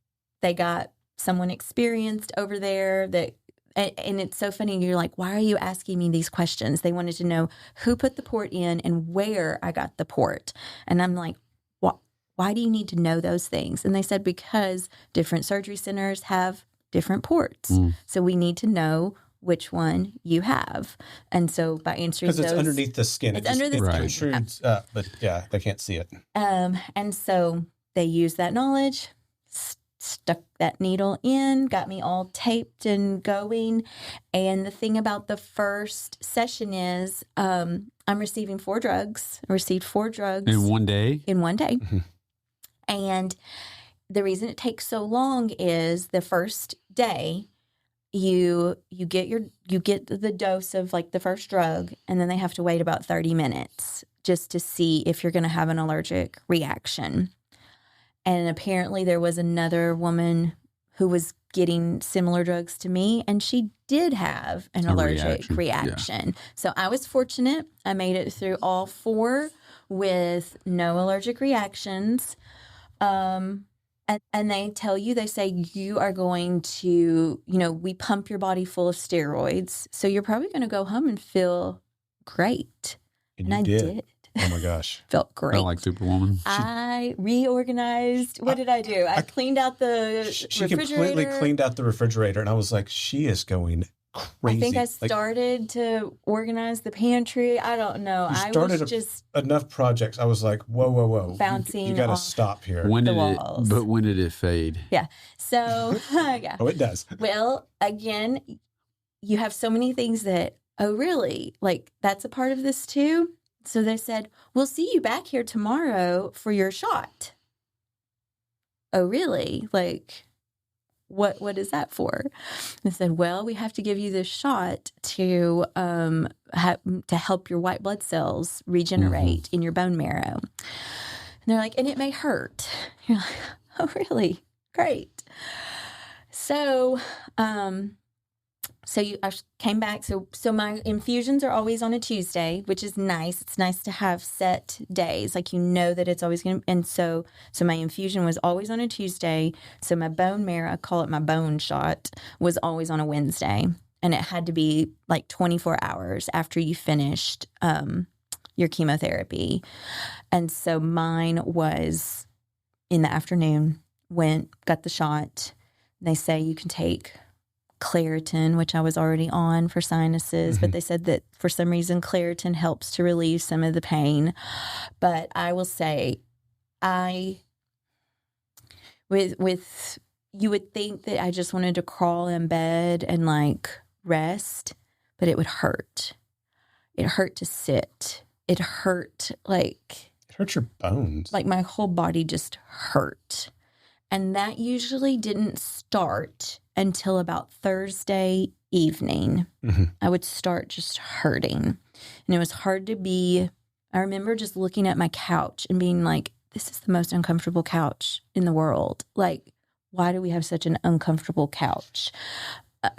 they got someone experienced over there that. And it's so funny. You're like, why are you asking me these questions? They wanted to know who put the port in and where I got the port. And I'm like, why do you need to know those things? And they said, because different surgery centers have different ports. So we need to know which one you have. And so by answering those. Because it's underneath the skin. It's under the skin. It protrudes, but yeah, they can't see it. And so they use that knowledge, stuck that needle in, got me all taped and going. And the thing about the first session is I'm receiving 4 drugs. I received 4 drugs. In one day? In one day. And the reason it takes so long is the first day you get the dose of like the first drug, and then they have to wait about 30 minutes just to see if you're going to have an allergic reaction. And apparently there was another woman who was getting similar drugs to me, and she did have an allergic reaction. Yeah. So I was fortunate. I made it through all 4 with no allergic reactions. And they tell you, they say, you are going to, we pump your body full of steroids. So you're probably going to go home and feel great. And I did. Oh my gosh. Felt great. Felt like Superwoman. I reorganized. What did I do? I cleaned out the refrigerator. She completely cleaned out the refrigerator, and I was like, she is going crazy. I think I started to organize the pantry. I don't know. I was just enough projects. I was like, whoa. Bouncing. You got to stop here. When did it fade? Yeah. So, yeah. Oh, it does. Well, again, you have so many things that, oh, really? Like, that's a part of this too? So they said, we'll see you back here tomorrow for your shot. Oh, really? Like, what is that for? They said, well, we have to give you this shot to help your white blood cells regenerate in your bone marrow. And they're like, and it may hurt. You're like, oh, really? Great. So, I came back. So my infusions are always on a Tuesday, which is nice. It's nice to have set days, like that it's always going to. And so my infusion was always on a Tuesday. So my bone marrow, I call it my bone shot, was always on a Wednesday, and it had to be like 24 hours after you finished your chemotherapy. And so mine was in the afternoon. Got the shot. They say you can take Claritin, which I was already on for sinuses, but they said that for some reason Claritin helps to relieve some of the pain. But I will say, with you would think that I just wanted to crawl in bed and like rest, but it would hurt. It hurt to sit. It hurt like it hurts your bones. Like my whole body just hurt. And that usually didn't start until about Thursday evening. I would start just hurting. And it was hard to be. I remember just looking at my couch and being like, this is the most uncomfortable couch in the world. Like, why do we have such an uncomfortable couch?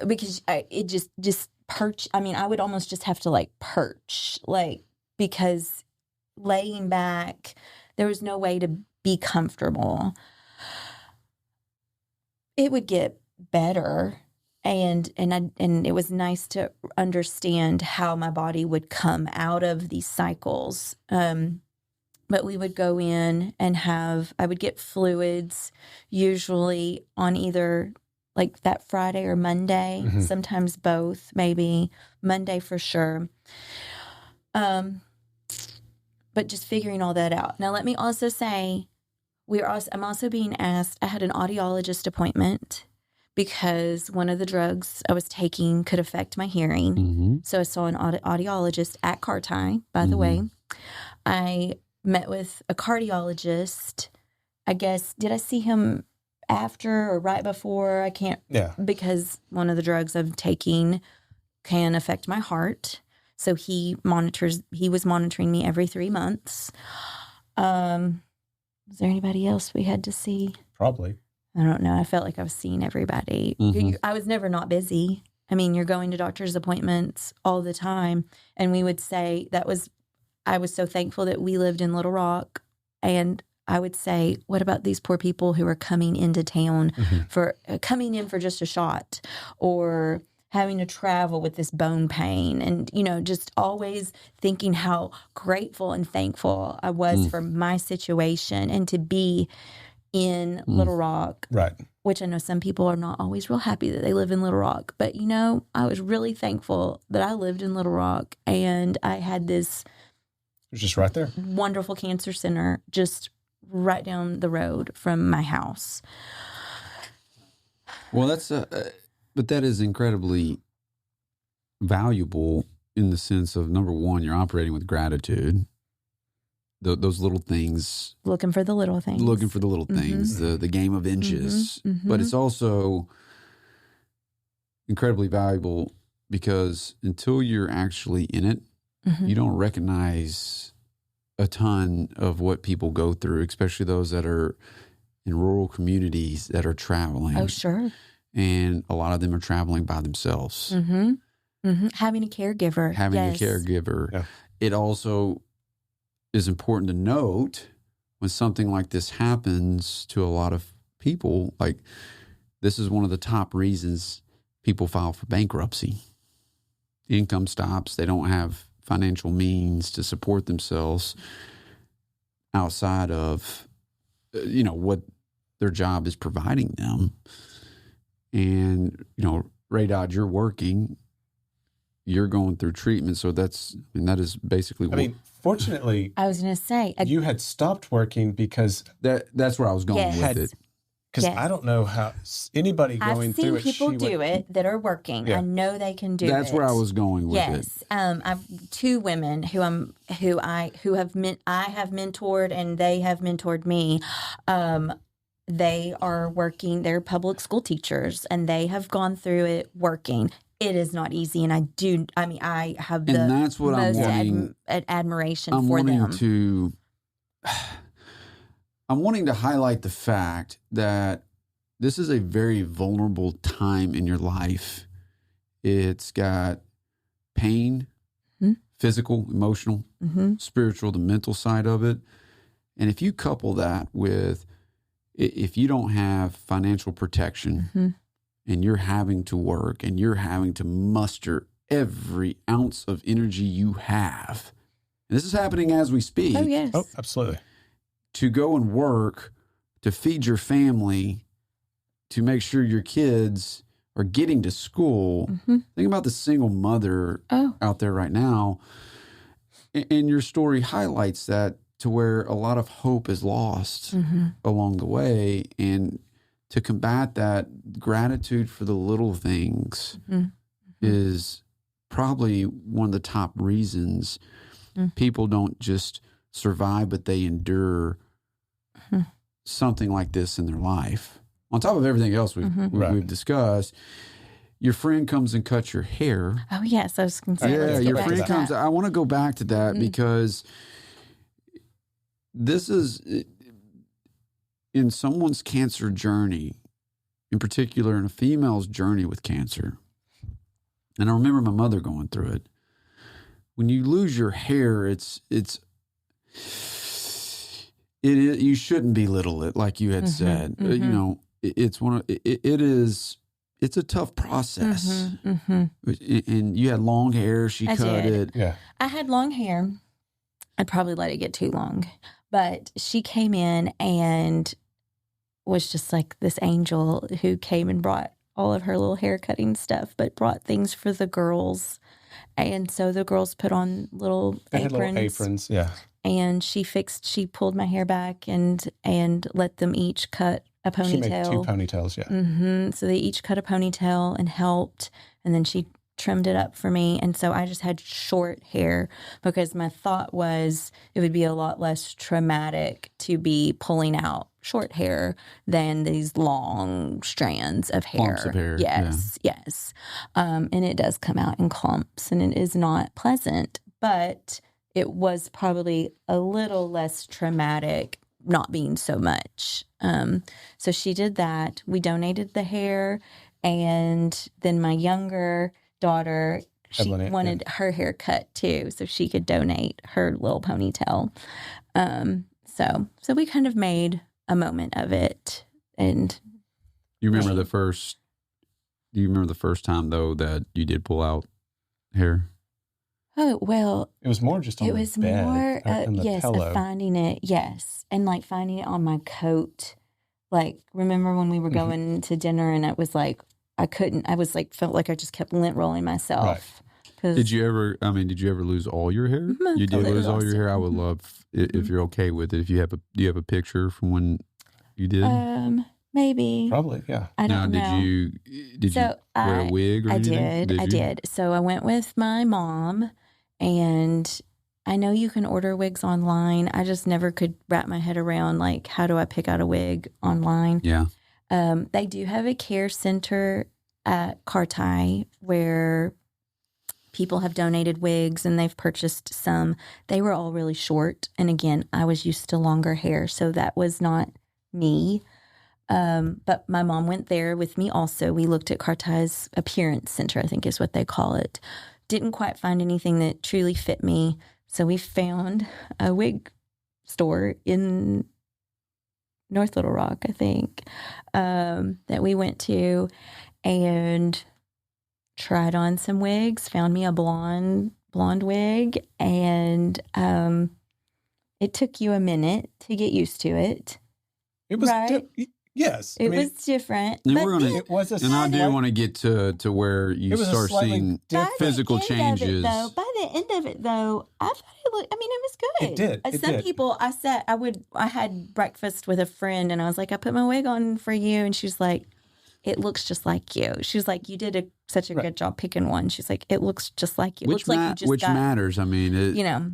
Because it just perch. I mean, I would almost just have to like perch, like, because laying back, there was no way to be comfortable. It would get better, and it was nice to understand how my body would come out of these cycles. But we would go in and I would get fluids usually on either like that Friday or Monday, sometimes both, maybe Monday for sure. But just figuring all that out. Now, let me also say, I'm also being asked, I had an audiologist appointment because one of the drugs I was taking could affect my hearing. So I saw an audiologist at Carti, by the way. I met with a cardiologist. I guess, did I see him after or right before? I can't. Yeah. Because one of the drugs I'm taking can affect my heart. So he was monitoring me every 3 months. Was there anybody else we had to see? Probably. I don't know. I felt like I was seeing everybody. I was never not busy. I mean, you're going to doctor's appointments all the time. And we would say I was so thankful that we lived in Little Rock. And I would say, what about these poor people who are coming into town coming in for just a shot, or having to travel with this bone pain, and, just always thinking how grateful and thankful I was for my situation and to be in Little Rock. Right. Which I know some people are not always real happy that they live in Little Rock. But, I was really thankful that I lived in Little Rock and I had this. It was just right there. Wonderful cancer center just right down the road from my house. Well, but that is incredibly valuable in the sense of, number one, you're operating with gratitude. Those little things. Looking for the little things. The game of inches. But it's also incredibly valuable because until you're actually in it, you don't recognize a ton of what people go through, especially those that are in rural communities that are traveling. Oh, sure. And a lot of them are traveling by themselves. Having a caregiver. Yeah. It also is important to note when something like this happens to a lot of people, like this is one of the top reasons people file for bankruptcy. Income stops. They don't have financial means to support themselves outside of, what their job is providing them. And, Raydodd, you're working, you're going through treatment. So that is basically fortunately, I was going to say, you had stopped working because that's where I was going with it. Because I don't know how anybody going through it. I've seen people do it that are working. Yeah. I know they can do it. That's where I was going with it. Yes. I've 2 women I have mentored and they have mentored me. they are working, they're public school teachers, and they have gone through it working. It is not easy, and I have the And that's what I'm most wanting. admiration I'm for wanting them. to. I'm wanting to highlight the fact that this is a very vulnerable time in your life. It's got pain, physical, emotional, spiritual, the mental side of it. And if you couple that with, if you don't have financial protection and you're having to work and you're having to muster every ounce of energy you have, and this is happening as we speak. Oh, yes. Oh, absolutely. To go and work, to feed your family, to make sure your kids are getting to school. Think about the single mother out there right now. And your story highlights that, to where a lot of hope is lost along the way. And to combat that, gratitude for the little things is probably one of the top reasons people don't just survive, but they endure something like this in their life. On top of everything else we've discussed, your friend comes and cuts your hair. Oh, yes. I was going to say, let's get your back friend to comes. that. I want to go back to that because this is in someone's cancer journey, in particular in a female's journey with cancer. And I remember my mother going through it. When you lose your hair, you shouldn't belittle it, like you had said. You know, it's a tough process. And you had long hair. She cut it. Yeah. I had long hair. I'd probably let it get too long. But she came in and was just like this angel who came and brought all of her little hair cutting stuff, but brought things for the girls. And so the girls put on little They aprons. had little aprons, yeah. And she pulled my hair back and let them each cut a ponytail. She made 2 ponytails, yeah. So they each cut a ponytail and helped. And then she trimmed it up for me. And so I just had short hair because my thought was it would be a lot less traumatic to be pulling out short hair than these long strands of hair. Clumps of hair. Yes. And it does come out in clumps and it is not pleasant, but it was probably a little less traumatic not being so much. So she did that. We donated the hair. And then my younger daughter, she wanted her hair cut too, so she could donate her little ponytail. So we kind of made a moment of it. And you remember the first? Do you remember the first time though that you did pull out hair? Oh well, it was more just on the bed, and the pillow. Finding it, and like finding it on my coat. Like remember when we were going to dinner and it was like. Felt like I just kept lint rolling myself. Right. Did you ever lose all your hair? You did lose all your hair? I would love, if you're okay with it, do you have a picture from when you did? Maybe. Probably, yeah. I don't know. Did you wear a wig or anything? I did. So I went with my mom, and I know you can order wigs online. I just never could wrap my head around, like, how do I pick out a wig online? Yeah. They do have a care center at Carti where people have donated wigs and they've purchased some. They were all really short. And again, I was used to longer hair, so that was not me. But my mom went there with me also. We looked at Carti's appearance center, I think is what they call it. Didn't quite find anything that truly fit me. So we found a wig store in North Little Rock, I think, that we went to and tried on some wigs, found me a blonde wig, and it took you a minute to get used to it. It was right? Yes. It was different. And I do want to get to where you start seeing physical changes. By the end of it, though, I thought it was good. It did. Some people, I had breakfast with a friend, and I was like, I put my wig on for you, and she's like, it looks just like you. She was like, you did such a good job picking one. She's like, it looks just like you. Which matters. I mean,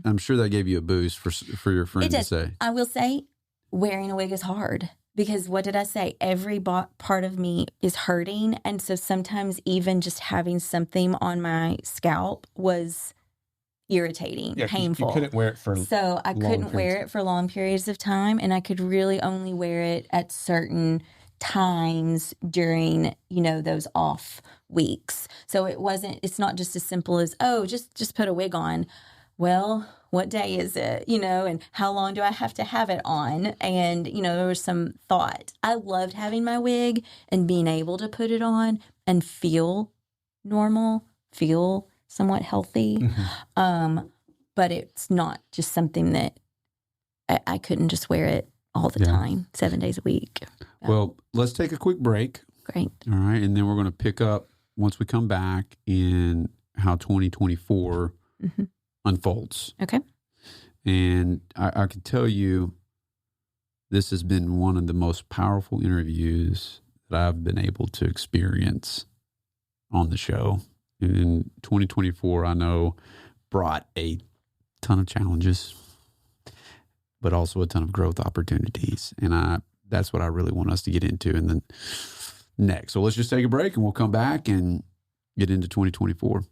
I'm sure that gave you a boost for your friend to say. I will say, wearing a wig is hard. because what did I say? Every part of me is hurting. And so sometimes even just having something on my scalp was irritating, painful. You couldn't wear it for So I couldn't wear it for long periods of time. And I could really only wear it at certain times during, those off weeks. So it's not just as simple as, just put a wig on. Well, what day is it? And how long do I have to have it on? And, there was some thought. I loved having my wig and being able to put it on and feel normal, feel somewhat healthy. Mm-hmm. But it's not just something that I couldn't just wear it all the time, 7 days a week. Well, let's take a quick break. Great. All right. And then we're going to pick up once we come back in how 2024 unfolds. Okay. And I can tell you, this has been one of the most powerful interviews that I've been able to experience on the show. And 2024, I know, brought a ton of challenges, but also a ton of growth opportunities. And that's what I really want us to get into in the next. So let's just take a break and we'll come back and get into 2024.